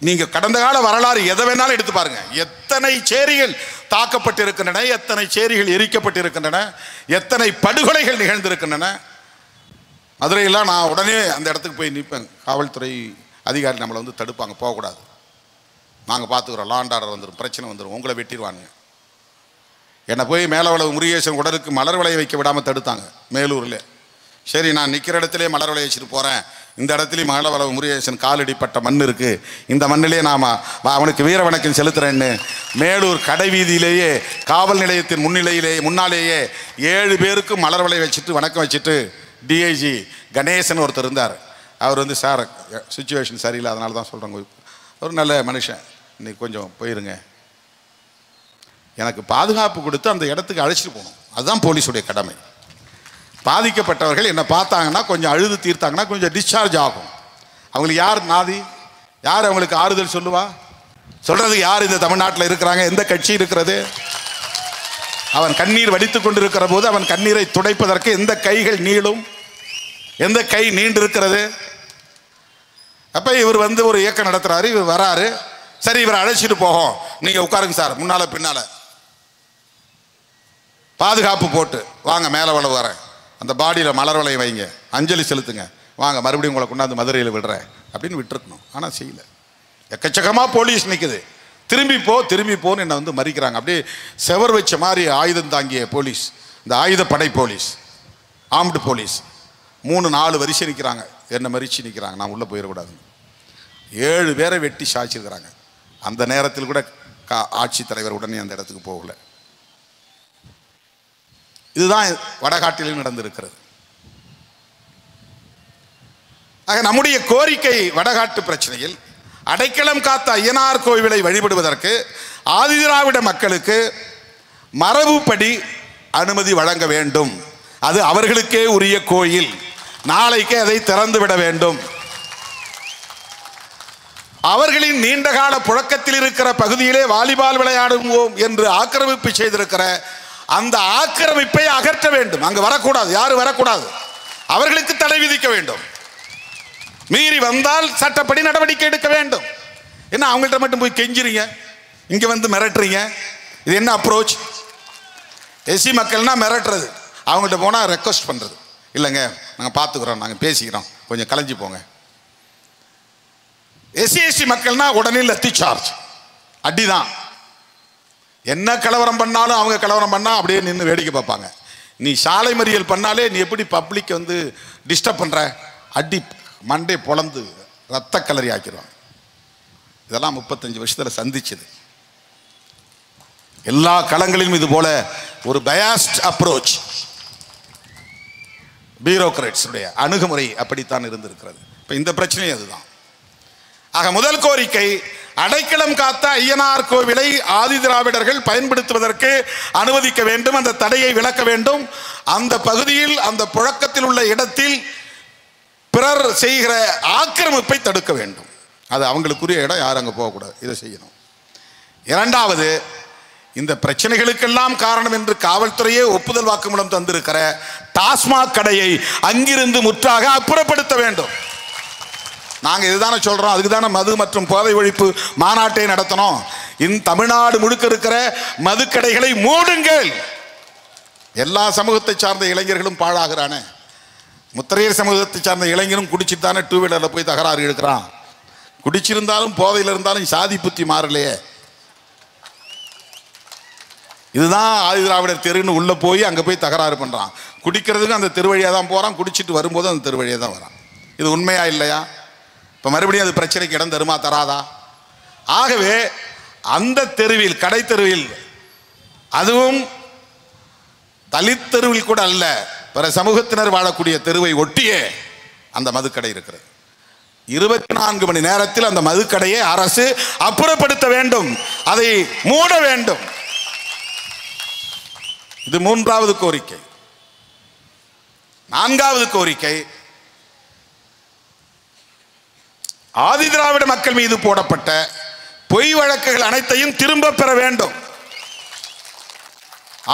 நீங்க கடந்த கால வரலாறு எதை வேணாலும் எடுத்து பாருங்க, எத்தனை சேரிகள் தாக்கப்பட்டிருக்கின்றன, எத்தனை சேரிகள் எரிக்கப்பட்டிருக்கின்றன, எத்தனை படுகொலைகள் நிகழ்ந்திருக்கின்றன. மதுரையெல்லாம் நான் உடனே அந்த இடத்துக்கு போய் நிற்பேன், காவல்துறை அதிகாரி நம்மளை தடுப்பாங்க, போகக்கூடாது, நாங்கள் பார்த்துக்குறோம், லா அண்ட் ஆர்டர் வந்துடும், பிரச்சனை வந்துடும், உங்களை வெட்டிடுவாங்க. என்னை போய் மேலவளவு முருகேசன் உடலுக்கு மலர் வளைய வைக்க விடாமல் தடுத்தாங்க மேலூரில். சரி, நான் நிற்கிற இடத்துலேயே மலர் வளைய வச்சுட்டு போகிறேன், இந்த இடத்துலையும் மேலவளவு முருகேசன் காலடிப்பட்ட மண் இருக்குது, இந்த மண்ணிலே நாம் அவனுக்கு வீர வணக்கம் செலுத்துகிறேன்னு மேலூர் கடை வீதியிலேயே காவல் நிலையத்தின் முன்னாலேயே 7 பேருக்கு மலர் வளைய வச்சுட்டு வணக்கம் வச்சுட்டு டிஐஜி கணேசன் ஒருத்தர் இருந்தார். அவர் சார் சுச்சுவேஷன் சரியில்லை, அதனால தான் சொல்கிறேங்க, ஒரு நல்ல மனுஷன், இன்னைக்கு கொஞ்சம் போயிருங்க, எனக்கு பாதுகாப்பு கொடுத்து அந்த இடத்துக்கு அழைச்சிட்டு போகணும், அதுதான் போலீஸுடைய கடமை. பாதிக்கப்பட்டவர்கள் என்னை பார்த்தாங்கன்னா கொஞ்சம் அழுது தீர்த்தாங்கன்னா கொஞ்சம் டிஸ்சார்ஜ் ஆகும். அவங்களுக்கு யார் நாதி, யார் அவங்களுக்கு ஆறுதல் சொல்லுவா? சொல்றது யார் இந்த தமிழ்நாட்டில் இருக்கிறாங்க? எந்த கட்சி இருக்கிறது? அவன் கண்ணீர் வடித்து கொண்டிருக்கிற போது அவன் கண்ணீரை துடைப்பதற்கு எந்த கைகள் நீளும்? எந்த கை நீண்டு இருக்கிறது? அப்ப இவர் வந்து ஒரு இயக்கம் நடத்துறாரு, இவர் வராரு, சரி இவரை அழைச்சிட்டு போகும், நீங்க உட்காருங்க சார், முன்னால பின்னால பாதுகாப்பு போட்டு வாங்க, மேலே வளவு வரேன், அந்த பாடியில் மலர் வளையம் வைங்க, அஞ்சலி செலுத்துங்க, வாங்க மறுபடியும் உங்களை கொண்டாந்து மதுரையில் விடுறேன் அப்படின்னு விட்டுருக்கணும். ஆனால் செய்யல. எக்கச்சக்கமாக போலீஸ் நிற்குது, திரும்பி போன்னு என்னை வந்து மறிக்கிறாங்க. அப்படியே செவர் வச்ச மாதிரி ஆயுதம் தாங்கிய போலீஸ், இந்த ஆயுதப்படை போலீஸ், ஆர்ம்டு போலீஸ் 3-4 வரிசை நிற்கிறாங்க, என்னை மறிச்சு நிற்கிறாங்க, நான் உள்ளே போயிடக்கூடாதுன்னு. 7 பேரை வெட்டி சாய்ச்சிருக்கிறாங்க. அந்த நேரத்தில் கூட ஆட்சித்தலைவர் உடனே அந்த இடத்துக்கு போகல. இதுதான் வடகாட்டிலும் நடந்திருக்கிறது. ஆக நம்முடைய கோரிக்கை வடகாட்டு பிரச்சனையில் அடைக்கலம் காத்த ஐயனார் கோவிலை வழிபடுவதற்கு ஆதிதிராவிட மக்களுக்கு மரபுப்படி அனுமதி வழங்க வேண்டும். அது அவர்களுக்கே உரிய கோயில், நாளைக்கு அதை திறந்து விட வேண்டும். அவர்களின் நீண்டகால புழக்கத்தில் இருக்கிற பகுதியிலே வாலிபால் விளையாடுவோம் என்று ஆக்கிரமிப்பு செய்திருக்கிற அந்த ஆக்கிரமிப்பை அகற்ற வேண்டும். அங்கு வரக்கூடாது, யாரும் வரக்கூடாது, அவர்களுக்கு தடை விதிக்க வேண்டும். மீறி வந்தால் சட்டப்படி நடவடிக்கை எடுக்க வேண்டும். என்ன அவங்கள்ட்ட மட்டும் போய் கெஞ்சுறீங்க, இங்க வந்து மிரட்டுறீங்க? இது என்ன அப்ரோச்? எஸ்சி மக்கள்னா மிரட்டுறது, அவங்கள்ட்ட போனால் ரெக்வஸ்ட் பண்ணுறது, இல்லைங்க நாங்கள் பார்த்துக்குறோம், நாங்கள் பேசிக்கிறோம், கொஞ்சம் கலைஞ்சி போங்க. எஸ்சி மக்கள்னா உடனே லத்தி சார்ஜ், அடிதான். என்ன கலவரம் பண்ணாலும் அவங்க கலவரம் பண்ணால் அப்படியே நின்று வேடிக்கை பார்ப்பாங்க. நீ சாலை மறியல் பண்ணாலே நீ எப்படி பப்ளிக் வந்து டிஸ்டர்ப் பண்ணுற, அடி மண்டே பொழந்து ரத்த கலரி ஆக்கிடுவாங்க. இதெல்லாம் 35 வருஷத்தில் சந்திச்சது. எல்லா களங்களிலும் இது போல ஒரு பயாஸ்ட் அப்ரோச், பியூரோக்ராட்ஸ் உடைய அணுகுமுறை அப்படித்தான் இருந்திருக்கிறது. இப்போ இந்த பிரச்சனை அதுதான். ஆக முதல் கோரிக்கை, அடைக்கலம் காத்த ஐயனார் கோவிலை ஆதிதிராவிடர்கள் பயன்படுத்துவதற்கு அனுமதிக்க வேண்டும், அந்த தடையை விலக்க வேண்டும். அந்த பகுதியில் அந்த புழக்கத்தில் உள்ள இடத்தில் பிறர் செய்கிற ஆக்கிரமிப்பை தடுக்க வேண்டும். அது அவங்களுக்குரிய இடம், யாரும் அங்கே போகக்கூடாது, இதை செய்யணும். இரண்டாவது, இந்த பிரச்சனைகளுக்கெல்லாம் காரணம் என்று காவல்துறையே ஒப்புதல் வாக்குமூலம் தந்திருக்கிற டாஸ்மாக் கடையை அங்கிருந்து முற்றாக அப்புறப்படுத்த வேண்டும். நாங்கள் இதுதானே சொல்றோம், அதுக்கு தானே மது மற்றும் போதை ஒழிப்பு மாநாட்டை நடத்தணும். இந்த தமிழ்நாடு முழுக்க இருக்கிற மதுக்கடைகளை மூடுங்கள். எல்லா சமூகத்தை சார்ந்த இளைஞர்களும் பாழாகிறானே. முத்திரையர் சமூகத்தை சார்ந்த இளைஞரும் குடிச்சிட்டு தானே 2 வீலரில் போய் தகராறு எடுக்கிறான். குடிச்சிருந்தாலும் போதையில் இருந்தாலும் சாதி புத்தி மாறலையே. இதுதான் ஆதிதிராவிடர் தெருன்னு உள்ள போய் அங்கே போய் தகராறு பண்ணுறான். குடிக்கிறதுக்கு அந்த தெருவழியாக தான் போகிறான், குடிச்சிட்டு வரும்போது அந்த தெருவழியாக தான் வரான். இது உண்மையா இல்லையா? இப்போ மறுபடியும் அது பிரச்சனைக்கு இடம் தருமா தராதா? ஆகவே அந்த தெருவில், கடை தெருவில், அதுவும் தலித் தெருவில் கூட அல்ல, பிற சமூகத்தினர் வாழக்கூடிய தெருவை ஒட்டியே அந்த மதுக்கடை இருக்கிறது. 24 மணி நேரத்தில் அந்த மதுக்கடையை அரசு அப்புறப்படுத்த வேண்டும், அதை மூட வேண்டும். இது 3வது கோரிக்கை. 4வது கோரிக்கை, ஆதிதிராவிட மக்கள் மீது போடப்பட்ட பொய் வழக்குகள் அனைத்தையும் திரும்ப பெற வேண்டும்.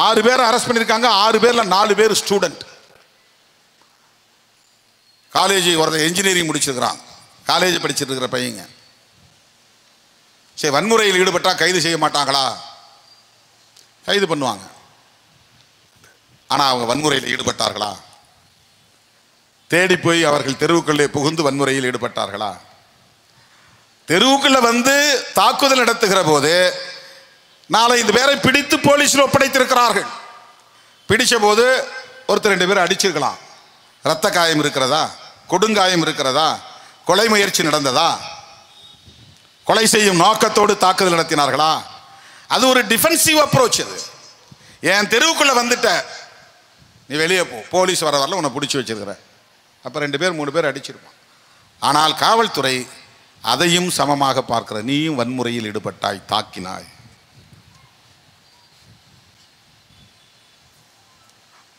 6 பேர் அரெஸ்ட் பண்ணியிருக்காங்க. 6 பேர்ல 4 பேர் ஸ்டூடெண்ட். காலேஜ் ஒருத்தர் என்ஜினியரிங் முடிச்சிருக்கிறான், காலேஜ் படிச்சிட்டு இருக்கிற பையங்க. சரி, வன்முறையில் ஈடுபட்டா கைது செய்ய மாட்டாங்களா? கைது பண்ணுவாங்க. ஆனா அவங்க வன்முறையில் ஈடுபட்டார்களா? தேடி போய் அவர்கள் தெருவுக்குள்ளே புகுந்து வன்முறையில் ஈடுபட்டார்களா? தெருவுக்குள்ள வந்து தாக்குதல் நடத்துகிற போது 4-5 பேரை பிடித்து போலீஸில் ஒப்படைத்திருக்கிறார்கள். பிடிச்ச போது ஒருத்தர் 2 பேர் அடிச்சிருக்கலாம். இரத்த காயம் இருக்கிறதா? கொடுங்காயம் இருக்கிறதா? கொலை முயற்சி நடந்ததா? கொலை செய்யும் நோக்கத்தோடு தாக்குதல் நடத்தினார்களா? அது ஒரு டிஃபென்சிவ் அப்ரோச். அது என் தெருவுக்குள்ள வந்துட்ட, நீ வெளியே போ, போலீஸ் வர வரல உன்னை பிடிச்சி வச்சிருக்கிற. அப்போ 2 பேர் 3 பேர் அடிச்சிருப்பான். ஆனால் காவல்துறை அதையும் சமமாக பார்க்கிற, நீயும் வன்முறையில் ஈடுபட்டாய், தாக்கினாய்.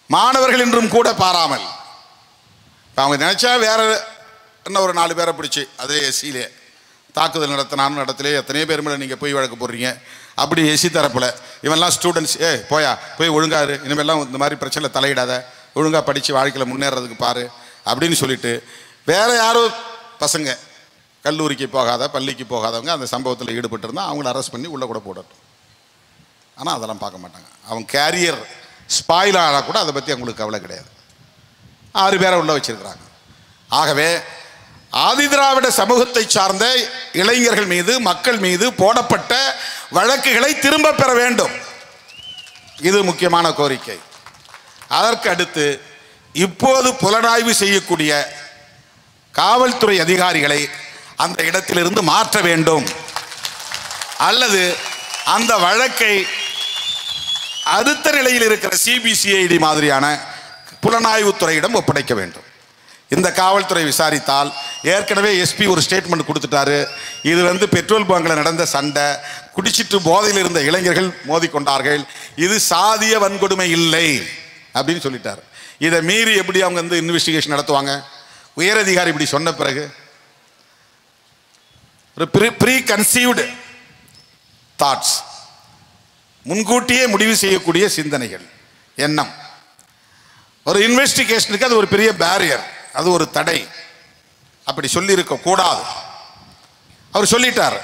மாணவர்கள் என்றும் கூட பாராமல் அவங்க நினைச்சா வேற என்ன ஒரு 4 பேரை பிடிச்சி அதே எஸ்சியிலே தாக்குதல் நடத்தினான்னு நடத்திலே எத்தனையோ பேர் மேலே நீங்கள் போய் வழக்கு போடுறீங்க. அப்படி எஸ்சி தரப்பில் இவெல்லாம் ஸ்டூடெண்ட்ஸ், போய் ஒழுங்காரு, இனிமேல்லாம் இந்த மாதிரி பிரச்சனையில் தலையிடாத, ஒழுங்காக படித்து வாழ்க்கையில் முன்னேறதுக்கு பாரு அப்படின்னு சொல்லிட்டு வேற யாரோ பசங்க கல்லூரிக்கு போகாத பள்ளிக்கு போகாதவங்க அந்த சம்பவத்தில் ஈடுபட்டிருந்தால் அவங்கள அரெஸ்ட் பண்ணி உள்ளே கூட போடட்டும். ஆனால் அதெல்லாம் பார்க்க மாட்டாங்க. அவங்க கேரியர் ஸ்பாயில் ஆனால் கூட அதை பற்றி அவங்களுக்கு கவலை கிடையாது. 6 பேரை உள்ள வச்சிருக்கிறாங்க. ஆகவே ஆதிதிராவிட சமூகத்தை சார்ந்த இளைஞர்கள் மீது மக்கள் மீது போடப்பட்ட வழக்குகளை திரும்ப பெற வேண்டும். இது முக்கியமான கோரிக்கை. அதற்கு அடுத்து இப்போது புலனாய்வு செய்யக்கூடிய காவல்துறை அதிகாரிகளை அந்த இடத்திலிருந்து மாற்ற வேண்டும், அல்லது அந்த வழக்கை அடுத்த நிலையில் இருக்கிற சிபிசிஐடி மாதிரியான புலனாய்வு துறையிடம் ஒப்படைக்க வேண்டும். இந்த காவல்துறை விசாரித்தால், ஏற்கனவே எஸ்பி ஒரு ஸ்டேட்மெண்ட் கொடுத்துட்டாரு, இது பெட்ரோல் பங்கில் நடந்த சண்டை, குடிச்சிட்டு போதையில் இருந்த இளைஞர்கள் மோதிக்கொண்டார்கள், இது சாதிய வன்கொடுமை இல்லை அப்படின்னு சொல்லிட்டார். இதை மீறி எப்படி அவங்க இன்வெஸ்டிகேஷன் நடத்துவாங்க? உயரதிகாரி இப்படி சொன்ன பிறகு ஒரு ப்ரீ கன்சீவ்டு தாட்ஸ், முன்கூட்டியே முடிவு செய்யக்கூடிய சிந்தனைகள், எண்ணம், ஒரு இன்வெஸ்டிகேஷனுக்கு அது ஒரு பெரிய பேரியர், அது ஒரு தடை. அப்படி சொல்லி இருக்க கூடாது. அவர் சொல்லிட்டார்.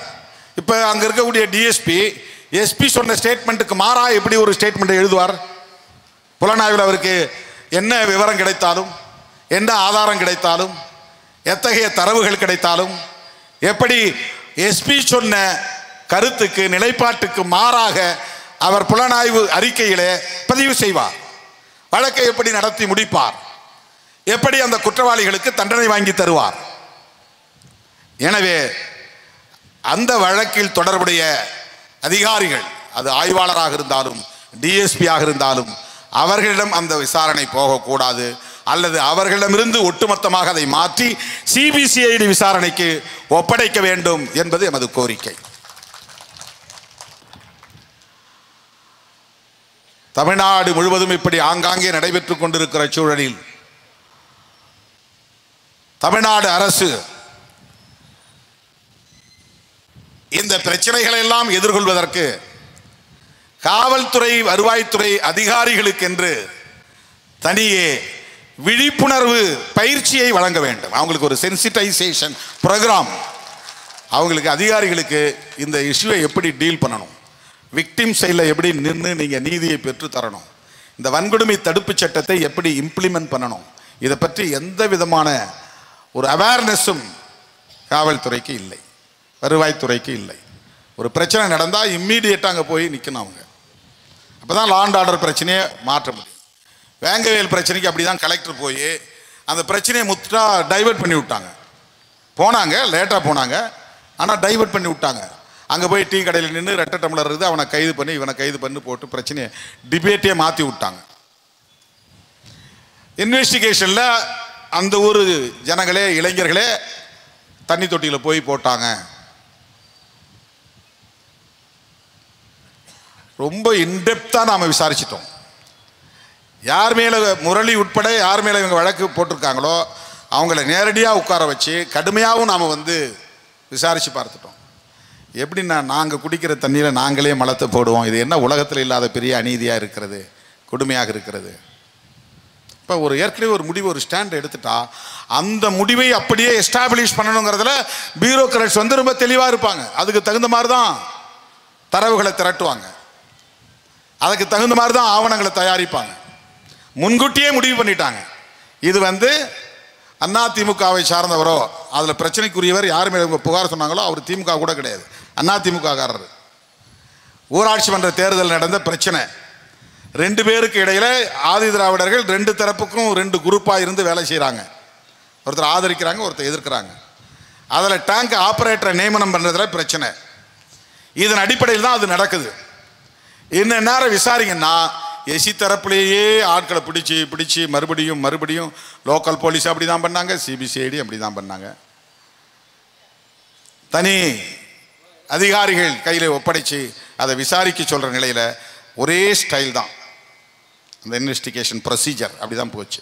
இப்ப அங்க இருக்கக்கூடிய டிஎஸ்பி எஸ்பி சொன்ன ஸ்டேட்மெண்ட்டுக்கு மாறா எப்படி ஒரு ஸ்டேட்மெண்ட் எழுதுவார்? புலனாய்வில் அவருக்கு என்ன விவரம் கிடைத்தாலும், என்ன ஆதாரம் கிடைத்தாலும், எத்தகைய தரவுகள் கிடைத்தாலும், எப்படி எஸ்பி சொன்ன கருத்துக்கு நிலைப்பாட்டுக்கு மாறாக அவர் புலனாய்வு அறிக்கையிலே பதிவு செய்வார்? வழக்கை எப்படி நடத்தி முடிப்பார்? எப்படி அந்த குற்றவாளிகளுக்கு தண்டனை வாங்கி தருவார்? எனவே அந்த வழக்கில் தொடர்புடைய அதிகாரிகள், அது ஆய்வாளராக இருந்தாலும் டிஎஸ்பியாக இருந்தாலும், அவர்களிடம் அந்த விசாரணை போகக்கூடாது, அல்லது அவர்களிடமிருந்து ஒட்டுமொத்தமாக அதை மாற்றி சிபிசிஐடி விசாரணைக்கு ஒப்படைக்க வேண்டும் என்பது எமது கோரிக்கை. தமிழ்நாடு முழுவதும் இப்படி ஆங்காங்கே நடைபெற்றுக் கொண்டிருக்கிற சூழலில் தமிழ்நாடு அரசு இந்த பிரச்சனைகளை எல்லாம் எதிர்கொள்வதற்கு காவல்துறை வருவாய்த்துறை அதிகாரிகளுக்கு என்று தனியே விழிப்புணர்வு பயிற்சியை வழங்க வேண்டும். அவங்களுக்கு ஒரு சென்சிட்டைசேஷன் ப்ரோக்ராம், அவங்களுக்கு அதிகாரிகளுக்கு இந்த இஷ்யூவை எப்படி டீல் பண்ணணும், விக்டிம் சைடில் எப்படி நின்று நீங்கள் நீதியை பெற்று தரணும், இந்த வன்கொடுமை தடுப்பு சட்டத்தை எப்படி இம்ப்ளிமெண்ட் பண்ணணும், இதை பற்றி எந்த விதமான ஒரு அவேர்னஸும் காவல்துறைக்கு இல்லை, வருவாய்த்துறைக்கு இல்லை. ஒரு பிரச்சனை நடந்தால் இம்மீடியட்டாக அங்கே போய் நிற்கணும் அவங்க. அப்போ தான் லா அண்ட் ஆர்டர் பிரச்சனையை மாற்ற முடியும். வேங்கவேல் பிரச்சனைக்கு அப்படி தான் கலெக்டர் போய் அந்த பிரச்சனையை முற்றாக டைவெர்ட் பண்ணி விட்டாங்க. போனாங்க, லேட்டாக போனாங்க, ஆனால் டைவெர்ட் பண்ணி விட்டாங்க. அங்கே போய் டீ கடையில் நின்று ரெட்டை டம்ளர் இருக்குது, அவனை கைது பண்ணி இவனை கைது பண்ணி போட்டு பிரச்சனையை டிபேட்டே மாற்றி விட்டாங்க. இன்வெஸ்டிகேஷனில் அந்த ஊர் ஜனங்களே, இளைஞர்களே தண்ணி தொட்டியில் போய் போட்டாங்க. ரொம்ப இன்டெப்த்தாக நாம் விசாரிச்சிட்டோம். யார் மேலே முரளி உட்பட யார் மேலே இவங்க வழக்கு போட்டிருக்காங்களோ அவங்கள நேரடியாக உட்கார வச்சு கடுமையாகவும் நாம் விசாரித்து பார்த்துட்டோம். எப்படின்னா, நாங்கள் குடிக்கிற தண்ணியில் நாங்களே மலத்தை போடுவோம், இது என்ன உலகத்தில் இல்லாத பெரிய அநீதியாக இருக்கிறது, கொடுமையாக இருக்கிறது. இப்போ ஒரு ஏற்கனவே ஒரு முடிவு, ஒரு ஸ்டாண்ட் எடுத்துட்டா அந்த முடிவை அப்படியே எஸ்டாப்ளிஷ் பண்ணணுங்கிறதுல பியூரோக்ராட்ஸ் ரொம்ப தெளிவாக இருப்பாங்க. அதுக்கு தகுந்த மாதிரி தான் தரவுகளை திரட்டுவாங்க, அதுக்கு தகுந்த மாதிரி தான் ஆவணங்களை தயாரிப்பாங்க. முன்கூட்டியே முடிவு பண்ணிட்டாங்க. இது அதிமுகவை சார்ந்தவரோ, அதில் பிரச்சனைக்குரியவர் யார் மேலே புகார் சொன்னாங்களோ அவர் திமுக கூட கிடையாது, அதிமுககாரர். ஊராட்சி மன்ற தேர்தல் நடந்த பிரச்சனை, 2 பேருக்கு இடையில ஆதி திராவிடர்கள் 2 தரப்புக்கும் 2 குரூப்பாக இருந்து வேலை செய்கிறாங்க. ஒருத்தர் ஆதரிக்கிறாங்க, ஒருத்தர் எதிர்க்கிறாங்க. அதில் டேங்க் ஆப்ரேட்டரை நியமனம் பண்ணுறதுல பிரச்சனை. இதன் அடிப்படையில் தான் அது நடக்குது. இன்ன நேரம் விசாரிங்கன்னா எசி தரப்புலேயே ஆட்களை பிடிச்சி மறுபடியும் லோக்கல் போலீஸ் அப்படி தான் பண்ணாங்க, சிபிசிஐடி அப்படி தான் பண்ணாங்க. தனி அதிகாரிகள் கையில் ஒப்படைச்சு அதை விசாரிக்க சொல்கிற நிலையில் ஒரே ஸ்டைல் தான் அந்த இன்வெஸ்டிகேஷன் ப்ரொசீஜர் அப்படி தான் போச்சு.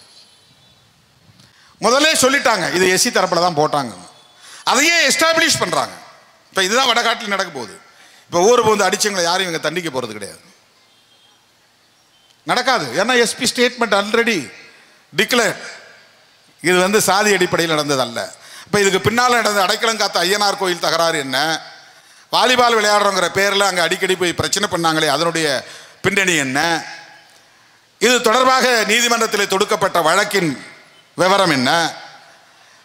முதல்ல சொல்லிட்டாங்க இது எஸ்சி தரப்பில் தான் போட்டாங்க, அதையே எஸ்டாப்ளிஷ் பண்ணுறாங்க. இப்போ இதுதான் வடகாட்டில் நடக்க போகுது. இப்போ ஊர் அடிச்சவங்களை யாரும் இவங்க தண்டிக்க போகிறது கிடையாது, நடக்காது. ஏன்னா எஸ்பி ஸ்டேட்மெண்ட் ஆல்ரெடி டிக்ளேர், இது சாதி அடிப்படையில் நடந்ததல்ல. இப்போ இதுக்கு பின்னால் நடந்த அடைக்கலம் காத்த ஐயனார் கோயில் தகராறு என்ன, வாலிபால் விளையாடுறோங்கிற பேரில் அங்கே அடிக்கடி போய் பிரச்சனை பண்ணாங்களே அதனுடைய பின்னணி என்ன, இது தொடர்பாக நீதிமன்றத்தில் தொடுக்கப்பட்ட வழக்கின் விவரம் என்ன,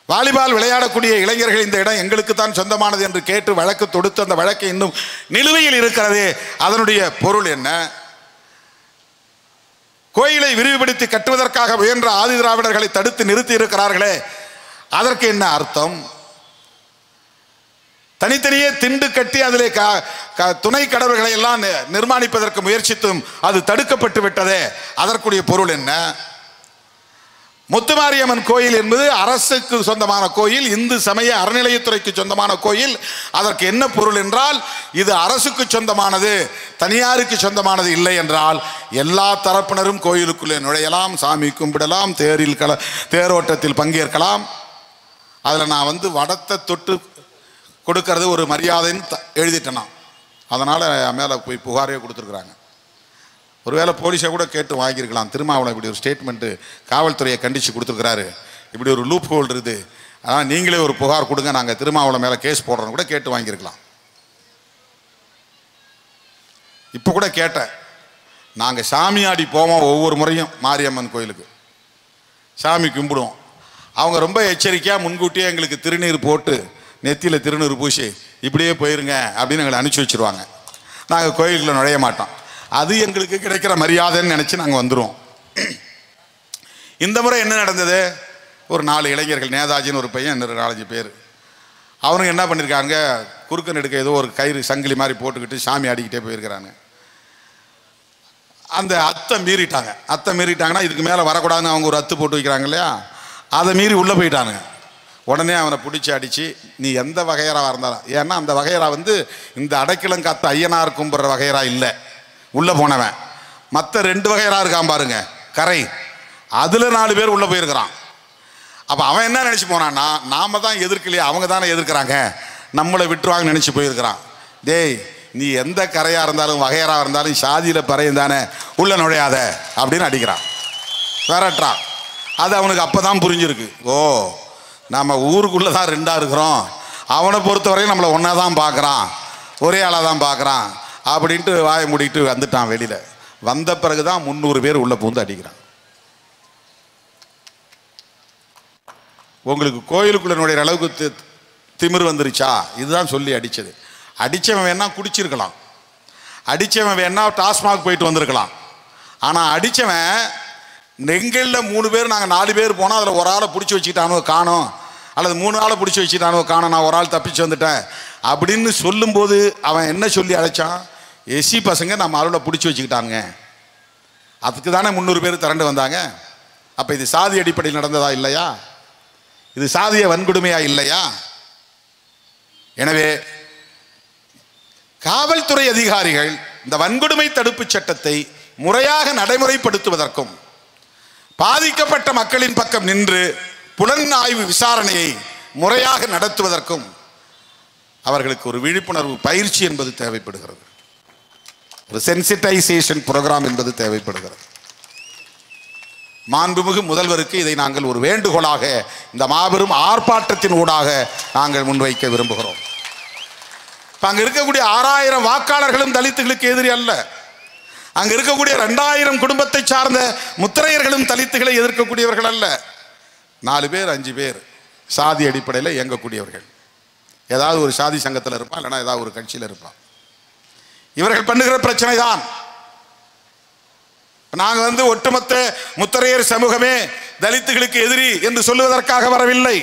வாலிபால் விளையாடக்கூடிய இளைஞர்கள் இந்த இடம் எங்களுக்கு தான் சொந்தமானது என்று கேட்டு வழக்கு தொடுத்து அந்த வழக்கு இன்னும் நிலுவையில் இருக்கிறதே அதனுடைய பொருள் என்ன, கோயிலை விரிவுபடுத்தி கட்டுவதற்காக முயன்ற ஆதி திராவிடர்களை தடுத்து நிறுத்தி இருக்கிறார்களே அதற்கு என்ன அர்த்தம், தனித்தனியே திண்டு கட்டி அதிலே துணை கடவுள்களை எல்லாம் நிர்மாணிப்பதற்கு முயற்சித்தும் அது தடுக்கப்பட்டு விட்டதே அதற்குரிய பொருள் என்ன, முத்துமாரியம்மன் கோயில் என்பது அரசுக்கு சொந்தமான கோயில், இந்து சமய அறநிலையத்துறைக்கு சொந்தமான கோயில். அதற்கு என்ன பொருள் என்றால் இது அரசுக்கு சொந்தமானது, தனியாருக்கு சொந்தமானது இல்லை என்றால் எல்லா தரப்பினரும் கோயிலுக்குள்ளே நுழையலாம், சாமி கும்பிடலாம், தேரோட்டத்தில் பங்கேற்கலாம். அதில் நான் வடத்தை தொட்டு கொடுக்கறது ஒரு மரியாதைன்னு எழுதிட்டேனா, அதனால் மேலே போய் புகாரே கொடுத்துருக்குறாங்க. ஒருவேளை போலீஸை கூட கேட்டு வாங்கியிருக்கலாம். திருமாவளவன் இப்படி ஒரு ஸ்டேட்மெண்ட்டு காவல்துறையை கண்டித்து கொடுத்துருக்கிறாரு, இப்படி ஒரு லூப் ஹோல் இருக்குது, அதான் நீங்களே ஒரு புகார் கொடுங்க, நாங்கள் திருமாவளவன் மேலே கேஸ் போடுறோன்னு கூட கேட்டு வாங்கியிருக்கலாம். இப்போ கூட கேட்டேன், நாங்கள் சாமி ஆடி போவோம் ஒவ்வொரு முறையும் மாரியம்மன் கோயிலுக்கு சாமி கும்பிடுவோம். அவங்க ரொம்ப எச்சரிக்கையாக முன்கூட்டியே எங்களுக்கு திருநீர் போட்டு நெத்தியில் திருநீர் பூசி இப்படியே போயிருங்க அப்படின்னு எங்களை அனுப்பிச்சி வச்சுருவாங்க. நாங்கள் கோயிலுக்குள்ள நுழைய மாட்டோம். அது எங்களுக்கு கிடைக்கிற மரியாதைன்னு நினச்சி நாங்கள் வந்துடுவோம். இந்த முறை என்ன நடந்தது, ஒரு 4 இளைஞர்கள், நேதாஜின்னு ஒரு பையன், இன்னொரு 4-5 பேர், அவனுங்க என்ன பண்ணியிருக்காங்க, குறுக்க நெடுக்க ஏதோ ஒரு கயிறு சங்கிலி மாதிரி போட்டுக்கிட்டு சாமி ஆடிக்கிட்டே போயிருக்கிறாங்க. அந்த அத்தை மீறிட்டாங்கன்னா இதுக்கு மேலே வரக்கூடாதுன்னு அவங்க ஒரு அத்து போட்டு வைக்கிறாங்க இல்லையா, அதை மீறி உள்ளே போயிட்டானுங்க. உடனே அவனை பிடிச்சி அடித்து நீ எந்த வகையராக இருந்தாலும், ஏன்னா அந்த வகையரா இந்த அடைக்கலம் காத்த ஐயனார் கும்பிட்ற வகையரா இல்லை, உள்ளே போனவன். மற்ற 2 வகையரா இருக்கான் பாருங்க கரை, அதில் 4 பேர் உள்ளே போயிருக்கிறான். அப்போ அவன் என்ன நினச்சி போனான்னா, நாம் தான் எதிர்க்கலையே அவங்க தானே எதிர்க்கிறாங்க, நம்மளை விட்டுருவாங்கன்னு நினச்சி போயிருக்கிறான். டேய் நீ எந்த கரையாக இருந்தாலும் வகையராக இருந்தாலும் சாதியில் பறையும் தானே, உள்ள நுழையாத அப்படின்னு அடிக்கிறான், விரட்டுறான். அது அவனுக்கு அப்போ தான் புரிஞ்சிருக்கு, ஓ நம்ம ஊருக்குள்ளே தான் 2ஆக இருக்கிறோம், அவனை பொறுத்தவரையும் நம்மளை ஒன்றா தான் பார்க்குறான், ஒரே ஆளாக தான் பார்க்குறான் அப்படின்ட்டு வாயை மூடிட்டு வந்துட்டான் வெளியில். வந்த பிறகு தான் 300 பேர் உள்ளே பூந்து அடிக்கிறான். உங்களுக்கு கோயிலுக்குள்ள நுழையிற அளவுக்கு திமிர் வந்துருச்சா, இதுதான் சொல்லி அடித்தது. அடித்தவன் வேணா குடிச்சிருக்கலாம், அடித்தவன் வேணா டாஸ்மாக் போயிட்டு வந்திருக்கலாம். ஆனால் அடித்தவன் எங்களில் 3 பேர் நாங்கள் 4 பேர் போனால் அதில் ஒரு ஆளை பிடிச்சி வச்சுக்கிட்டானோ காணோம், அல்லது 3 ஆளை பிடிச்சி வச்சுக்கிட்டானோ காணோம், நான் ஒரு ஆள் தப்பிச்சு வந்துட்டேன் அப்படின்னு சொல்லும்போது அவன் என்ன சொல்லி அழைச்சான், எஸ்சி பசங்க நம்ம ஆளோட பிடிச்சி வச்சுக்கிட்டாங்க, அதுக்கு தானே 300 பேர் திரண்டு வந்தாங்க. அப்போ இது சாதி அடிப்படையில் நடந்ததா இல்லையா, இது சாதிய வன்கொடுமையா இல்லையா? எனவே காவல்துறை அதிகாரிகள் இந்த வன்கொடுமை தடுப்பு சட்டத்தை முறையாக நடைமுறைப்படுத்துவதற்கும் பாதிக்கப்பட்ட மக்களின் பக்கம் நின்று புலனாய்வு விசாரணையை முறையாக நடத்துவதற்கும் அவர்களுக்கு ஒரு விழிப்புணர்வு பயிற்சி என்பது தேவைப்படுகிறது, ஒரு சென்சிட்டைசேஷன் ப்ரோக்ராம் என்பது தேவைப்படுகிறது. மாண்புமிகு முதல்வருக்கு இதை நாங்கள் ஒரு வேண்டுகோளாக இந்த மாபெரும் ஆர்ப்பாட்டத்தின் ஊடாக நாங்கள் முன்வைக்க விரும்புகிறோம். அங்க இருக்கக்கூடிய 6000 வாக்காளர்களும் தலித்துகளுக்கு எதிரி அல்ல, அங்க இருக்கக்கூடிய 2000 குடும்பத்தை சார்ந்த முத்திரையர்களும் தலித்துகளை எதிர்க்கக்கூடியவர்கள் அல்ல. 4 பேர் 5 பேர் சாதி அடிப்படையில் இயங்கக்கூடியவர்கள், ஏதாவது ஒரு சாதி சங்கத்தில் இருப்பான், இல்லைன்னா ஏதாவது ஒரு கட்சியில் இருப்பான். இவர்கள் பண்ணுகிற பிரச்சனை தான். நாங்கள் ஒட்டுமொத்த முத்திரையர் சமூகமே தலித்துகளுக்கு எதிரி என்று சொல்லுவதற்காக வரவில்லை.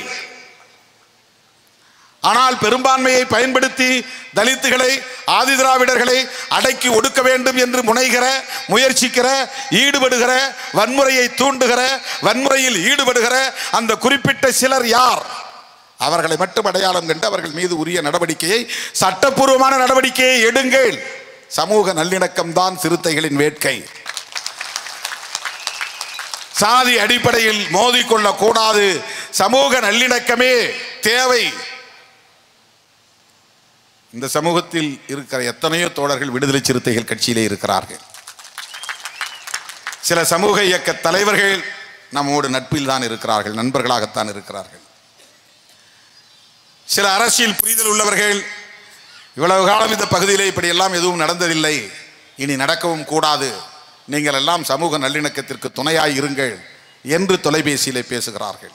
ஆனால் பெரும்பான்மையை பயன்படுத்தி தலித்துகளை ஆதி திராவிடர்களை அடக்கி ஒடுக்க வேண்டும் என்று முனைகிற, முயற்சிக்கிற, ஈடுபடுகிற, வன்முறையை தூண்டுகிற, வன்முறையில் ஈடுபடுகிற அந்த குறிப்பிட்ட சிலர் யார், அவர்களை மட்டும் அடையாளம் கண்டு அவர்கள் மீது உரிய நடவடிக்கையை, சட்டப்பூர்வமான நடவடிக்கையை எடுங்கள். சமூக நல்லிணக்கம் தான் சிறுத்தைகளின் வேட்கை. சாதி அடிப்படையில் மோதிக்கொள்ள கூடாது, சமூக நல்லிணக்கமே தேவை. இந்த சமூகத்தில் இருக்கிற எத்தனையோ தோழர்கள் விடுதலை சிறுத்தைகள் கட்சியிலே இருக்கிறார்கள். சில சமூக இயக்க தலைவர்கள் நம்மோடு நட்பில் தான் இருக்கிறார்கள், நண்பர்களாகத்தான் இருக்கிறார்கள். சில அரசியல் புரிதல் உள்ளவர்கள் இவ்வளவு காலம் இந்த பகுதியிலே இப்படி எல்லாம் எதுவும் நடந்ததில்லை, இனி நடக்கவும் கூடாது, நீங்கள் எல்லாம் சமூக நல்லிணக்கத்திற்கு துணையாய் இருங்கள் என்று தொலைபேசியிலே பேசுகிறார்கள்.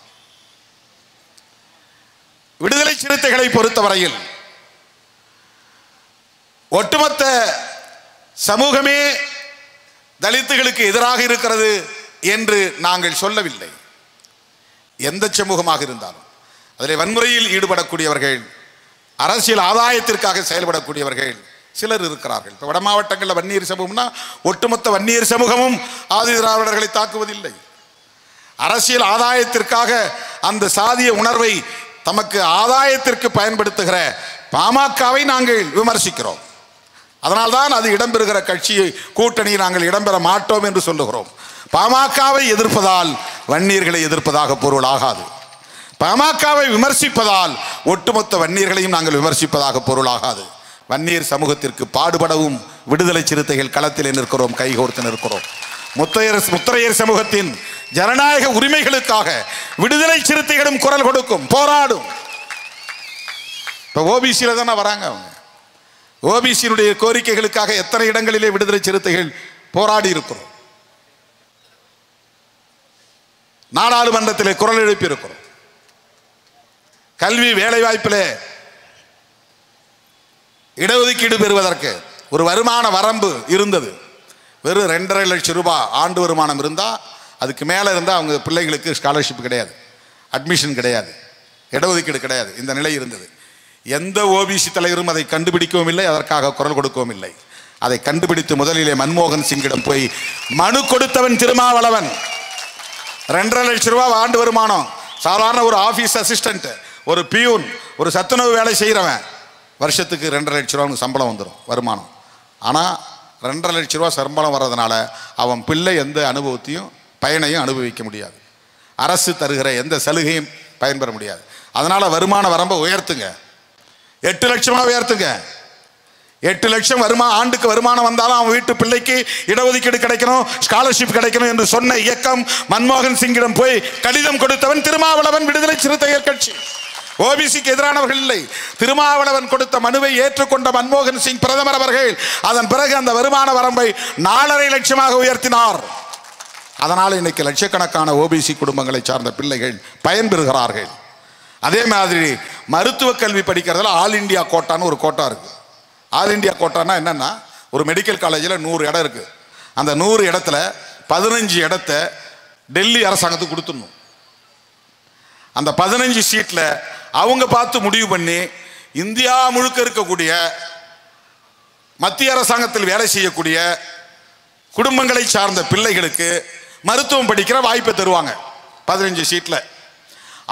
விடுதலை சிறுத்தைகளை பொறுத்தவரையில் ஒட்டுமொத்த சமூகமே தலித்துகளுக்கு எதிராக இருக்கிறது என்று நாங்கள் சொல்லவில்லை. எந்த சமூகமாக இருந்தாலும் அதில் வன்முறையில் ஈடுபடக்கூடியவர்கள், அரசியல் ஆதாயத்திற்காக செயல்படக்கூடியவர்கள் சிலர் இருக்கிறார்கள். இப்போ வட மாவட்டங்களில் வன்னியர் சமூகம்னா ஒட்டுமொத்த வன்னியர் சமூகமும் ஆதி திராவிடர்களை தாக்குவதில்லை. அரசியல் ஆதாயத்திற்காக அந்த சாதிய உணர்வை தமக்கு ஆதாயத்திற்கு பயன்படுத்துகிற பாமகவை நாங்கள் விமர்சிக்கிறோம். அதனால்தான் அது இடம்பெறுகிற கட்சி கூட்டணி நாங்கள் இடம்பெற மாட்டோம் என்று சொல்லுகிறோம். பாமகவை எதிர்ப்பதால் வன்னியர்களை எதிர்ப்பதாக பொருள் ஆகாது. பாமகவை விமர்சிப்பதால் ஒட்டுமொத்த வன்னியர்களையும் நாங்கள் விமர்சிப்பதாக பொருளாகாது. வன்னியர் சமூகத்திற்கு பாடுபடவும் விடுதலை சிறுத்தைகள் களத்தில் நிற்கிறோம், கைகோர்த்து நிற்கிறோம். முத்தரையர் சமூகத்தின் ஜனநாயக உரிமைகளுக்காக விடுதலை சிறுத்தைகளும் குரல் கொடுக்கும், போராடும். இப்ப ஓபிசியில தானே வராங்க அவங்க. ஓபிசியினுடைய கோரிக்கைகளுக்காக எத்தனை இடங்களிலே விடுதலை சிறுத்தைகள் போராடி இருக்கிறோம். நாடாளுமன்றத்திலே குரல் எழுப்பி இருக்கிறோம். கல்வி வேலை வாய்ப்பிலே இடஒதுக்கீடு பெறுவதற்கு ஒரு வருமான வரம்பு இருந்தது. வெறும் 2.5 லட்சம் ரூபாய் ஆண்டு வருமானம் இருந்தால், அதுக்கு மேலே இருந்தால் அவங்க பிள்ளைகளுக்கு ஸ்காலர்ஷிப் கிடையாது, அட்மிஷன் கிடையாது, இடஒதுக்கீடு கிடையாது. இந்த நிலை இருந்தது. எந்த ஓபிசி தலைவரும் அதை கண்டுபிடிக்கவும் இல்லை, அதற்காக குரல் கொடுக்கவும் இல்லை. அதை கண்டுபிடித்து முதலிலே மன்மோகன் சிங்கிடம் போய் மனு கொடுத்தவன் திருமாவளவன். 2.5 லட்சம் ரூபாய் ஆண்டு வருமானம். சாதாரண ஒரு ஆஃபீஸ் அசிஸ்டன்ட், ஒரு பியூன், ஒரு சத்துணவு வேலை செய்கிறவன் வருஷத்துக்கு 2.5 லட்சம் ரூபா சம்பளம் வந்துடும் வருமானம். ஆனால் 2.5 லட்சம் ரூபா சம்பளம் வர்றதுனால அவன் பிள்ளை எந்த அனுபவத்தையும் பயனையும் அனுபவிக்க முடியாது. அரசு தருகிற எந்த சலுகையும் பயன்பெற முடியாது. அதனால வருமான வரம்பை உயர்த்துங்க, 8 லட்சமாக உயர்த்துங்க. 8 லட்சம் ஆண்டுக்கு வருமானம் வந்தாலும் அவன் வீட்டு பிள்ளைக்கு இடஒதுக்கீடு கிடைக்கணும், ஸ்காலர்ஷிப் கிடைக்கணும் என்று சொன்ன இயக்கம் மன்மோகன் சிங்கிடம் போய் கடிதம் கொடுத்தவன் திருமாவளவன், விடுதலை சிறுத்தைகள் கட்சி. ஓபிசிக்கு எதிரானவர்கள் இல்லை. திருமாவளவன் கொடுத்த மனுவை ஏற்றுக்கொண்ட மன்மோகன் சிங் பிரதமர் அவர்கள் அதன் பிறகு அந்த வருமான வரம்பை 4.5 லட்சமாக உயர்த்தினார். அதனால் இன்னைக்கு லட்சக்கணக்கான ஓபிசி குடும்பங்களை சார்ந்த பிள்ளைகள் பயன்பெறுகிறார்கள். அதே மாதிரி மருத்துவ கல்வி படிக்கிறதுல ஆல் இண்டியா கோட்டான்னு ஒரு கோட்டா இருக்கு. ஆல் இண்டியா கோட்டானா என்னன்னா, ஒரு மெடிக்கல் காலேஜில் 100 இடம் இருக்கு. அந்த 100 இடத்துல 15 இடத்தை டெல்லி அரசாங்கத்துக்கு கொடுத்துடணும். அந்த 15 சீட்டில் அவங்க பார்த்து முடிவு பண்ணி இந்தியா முழுக்க இருக்கக்கூடிய மத்திய அரசாங்கத்தில் வேலை செய்யக்கூடிய குடும்பங்களை சார்ந்த பிள்ளைகளுக்கு மருத்துவம் படிக்கிற வாய்ப்பை தருவாங்க 15 சீட்டில்.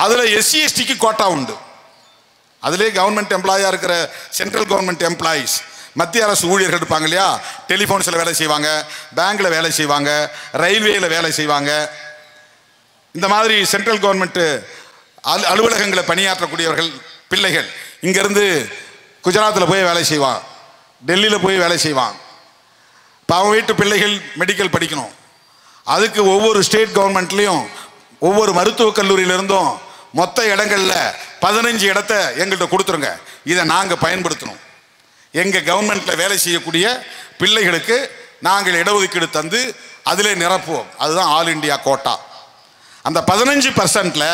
அதில் SC STக்கு கோட்டா உண்டு. அதிலே கவர்மெண்ட் எம்ப்ளாயாக இருக்கிற சென்ட்ரல் கவர்மெண்ட் எம்ப்ளாயீஸ், மத்திய அரசு ஊழியர்கள் இருப்பாங்க இல்லையா, டெலிஃபோன்ஸில் வேலை செய்வாங்க, பேங்கில் வேலை செய்வாங்க, ரயில்வேயில் வேலை செய்வாங்க. இந்த மாதிரி சென்ட்ரல் கவர்மெண்ட் அலுவலகங்களை பணியாற்றக்கூடியவர்கள் பிள்ளைகள் இங்கேருந்து குஜராத்தில் போய் வேலை செய்வான், டெல்லியில் போய் வேலை செய்வான். இப்போ அவன் வீட்டு பிள்ளைகள் மெடிக்கல் படிக்கணும். அதுக்கு ஒவ்வொரு ஸ்டேட் கவர்மெண்ட்லேயும் ஒவ்வொரு மருத்துவக் கல்லூரியிலிருந்தும் மொத்த இடங்களில் 15 இடத்த எங்கள்கிட்ட கொடுத்துருங்க, இதை நாங்கள் பயன்படுத்தணும். எங்கள் கவர்மெண்ட்டில் வேலை செய்யக்கூடிய பிள்ளைகளுக்கு நாங்கள் இடஒதுக்கீடு தந்து அதிலே நிரப்புவோம். அதுதான் ஆல் இண்டியா கோட்டா. அந்த 15%ல்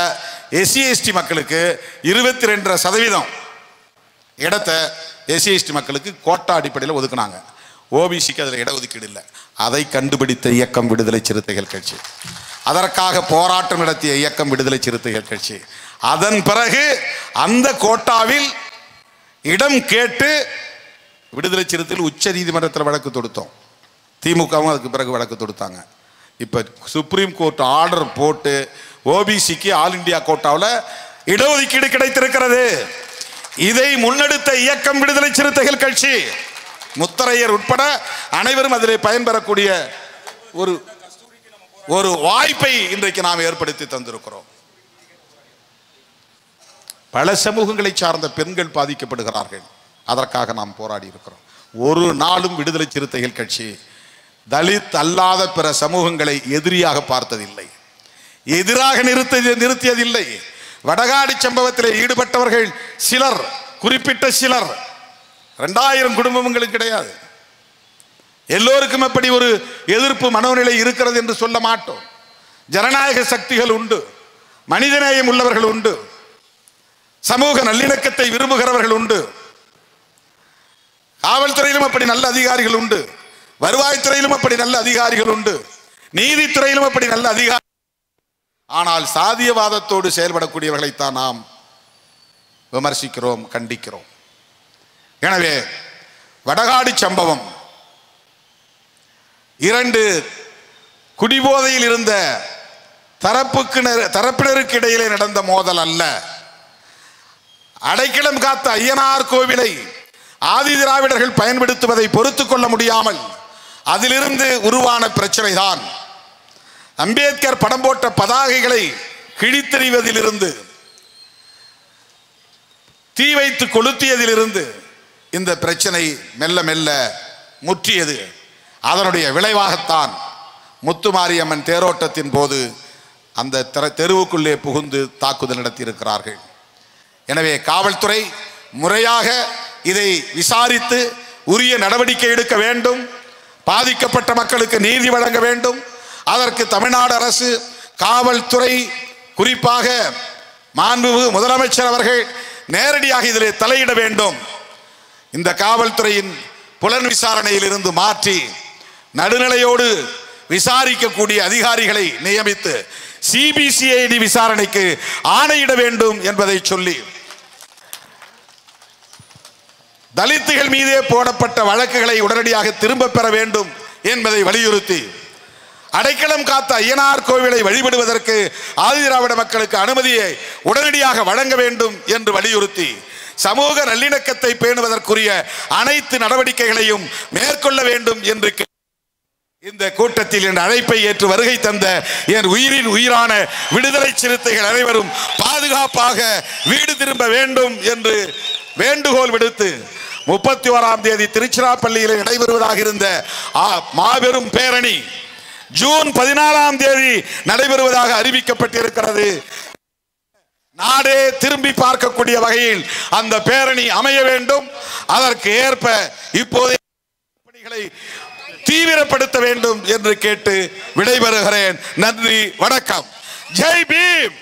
SC ST மக்களுக்கு 22% இடத்தை SC ST மக்களுக்கு கோட்டா அடிப்படையில் ஒதுக்குனாங்க. ஓபிசிக்கு அதில் இடஒதுக்கீடு இல்லை. அதை கண்டுபிடித்த இயக்கம் விடுதலை சிறுத்தைகள் கட்சி. அதற்காக போராட்டம் நடத்திய இயக்கம் விடுதலை சிறுத்தைகள் கட்சி. அதன் பிறகு அந்த கோட்டாவில் இடம் கேட்டு விடுதலை சிறுத்தைகள் உச்ச நீதிமன்றத்தில் வழக்கு தொடுத்தோம். திமுகவும் அதுக்கு பிறகு வழக்கு தொடுத்தாங்க. இப்போ சுப்ரீம் கோர்ட் ஆர்டர் போட்டு ஓபிசிக்கு ஆல் இண்டியா கோட்டாவில் இடஒதுக்கீடு கிடைத்திருக்கிறது. இதை முன்னெடுத்த இயக்கம் விடுதலை சிறுத்தைகள் கட்சி. முத்தரையர் உட்பட அனைவரும் அதிலே பயன்பெறக்கூடிய ஒரு வாய்ப்பை இன்றைக்கு நாம் ஏற்படுத்தி தந்திருக்கிறோம். பல சமூகங்களை சார்ந்த பெண்கள் பாதிக்கப்படுகிறார்கள். அதற்காக நாம் போராடி இருக்கிறோம். ஒரு நாளும் விடுதலை சிறுத்தைகள் கட்சி தலித் அல்லாத பிற சமூகங்களை எதிரியாக பார்த்ததில்லை. எதிராக நிறுத்தியதில்லை. வடகாடி சம்பவத்தில் ஈடுபட்டவர்கள் சிலர், குறிப்பிட்ட சிலர், 2000 குடும்பங்களுக்கு கிடையாது. எல்லோருக்கும் அப்படி ஒரு எதிர்ப்பு மனோநிலை இருக்கிறது என்று சொல்ல மாட்டோம். ஜனநாயக சக்திகள் உண்டு, மனிதநேயம் உள்ளவர்கள் உண்டு, சமூக நல்லிணக்கத்தை விரும்புகிறவர்கள் உண்டு. காவல்துறையிலும் அப்படி நல்ல அதிகாரிகள் உண்டு, வருவாய்த்துறையிலும் அப்படி நல்ல அதிகாரிகள் உண்டு, நீதித்துறையிலும் அப்படி நல்ல அதிகாரி. ஆனால் சாதியவாதத்தோடு செயல்படக்கூடியவர்களைத்தான் நாம் விமர்சிக்கிறோம், கண்டிக்கிறோம். எனவே வடகாடி சம்பவம் 2 குடிபோதையில் இருந்த தரப்பினருக்கு இடையிலே நடந்த மோதல் அல்ல. அடைக்கலம் காத்த ஐயனார் கோவிலை ஆதி திராவிடர்கள் பயன்படுத்துவதை பொறுத்துக் கொள்ள முடியாமல் அதிலிருந்து உருவான பிரச்சனை தான். அம்பேத்கர் படம் போட்ட பதாகைகளை கிழித்தெறிவதிலிருந்து, தீ வைத்து கொளுத்தியதிலிருந்து இந்த பிரச்சனை மெல்ல மெல்ல முற்றியது. அதனுடைய விளைவாகத்தான் முத்துமாரியம்மன் தேரோட்டத்தின் போது அந்த தெருவுக்குள்ளே புகுந்து தாக்குதல் நடத்தியிருக்கிறார்கள். எனவே காவல்துறை முறையாக இதை விசாரித்து உரிய நடவடிக்கை எடுக்க வேண்டும். பாதிக்கப்பட்ட மக்களுக்கு நீதி வழங்க வேண்டும். அதற்கு தமிழ்நாடு அரசு, காவல்துறை, குறிப்பாக மாண்புமிகு முதலமைச்சர் அவர்கள் நேரடியாக இதிலே தலையிட வேண்டும். இந்த காவல்துறையின் புலன் விசாரணையில் இருந்து மாற்றி நடுநிலையோடு விசாரிக்கக்கூடிய அதிகாரிகளை நியமித்து சிபிசிஐடி விசாரணைக்கு ஆணையிட வேண்டும் என்பதை சொல்லி, தலித்துகள் மீதே போடப்பட்ட வழக்குகளை உடனடியாக திரும்ப பெற வேண்டும் என்பதை வலியுறுத்தி, அடைக்கலம் காத்த ஐயனார் கோவிலை வழிபடுவதற்கு ஆதிதிராவிட மக்களுக்கு அனுமதியை உடனடியாக வழங்க வேண்டும் என்று வலியுறுத்தி, சமூக நல்லிணக்கத்தை பேணுவதற்குரிய அனைத்து நடவடிக்கைகளையும் மேற்கொள்ள வேண்டும் என்று இந்த கூட்டத்தில் என் அழைப்பை ஏற்று வருகை தந்த என் உயிரின் உயிரான விடுதலை சிறுத்தைகள் அனைவரும் பாதுகாப்பாக வீடு திரும்ப வேண்டும் என்று வேண்டுகோள் விடுத்து, 31ஆம் தேதி திருச்சிராப்பள்ளியில் நடைபெறுவதாக இருந்த மாபெரும் பேரணி ஜூன் 14ஆம் தேதி நடைபெறுவதாக அறிவிக்கப்பட்டிருக்கிறது. நாடே திரும்பி பார்க்கக்கூடிய வகையில் அந்த பேரணி அமைய வேண்டும். அதற்கு ஏற்ப இப்போதைய பணிகளை தீவிரப்படுத்த வேண்டும் என்று கேட்டு விடைபெறுகிறேன். நன்றி, வணக்கம். ஜெய் பீம்.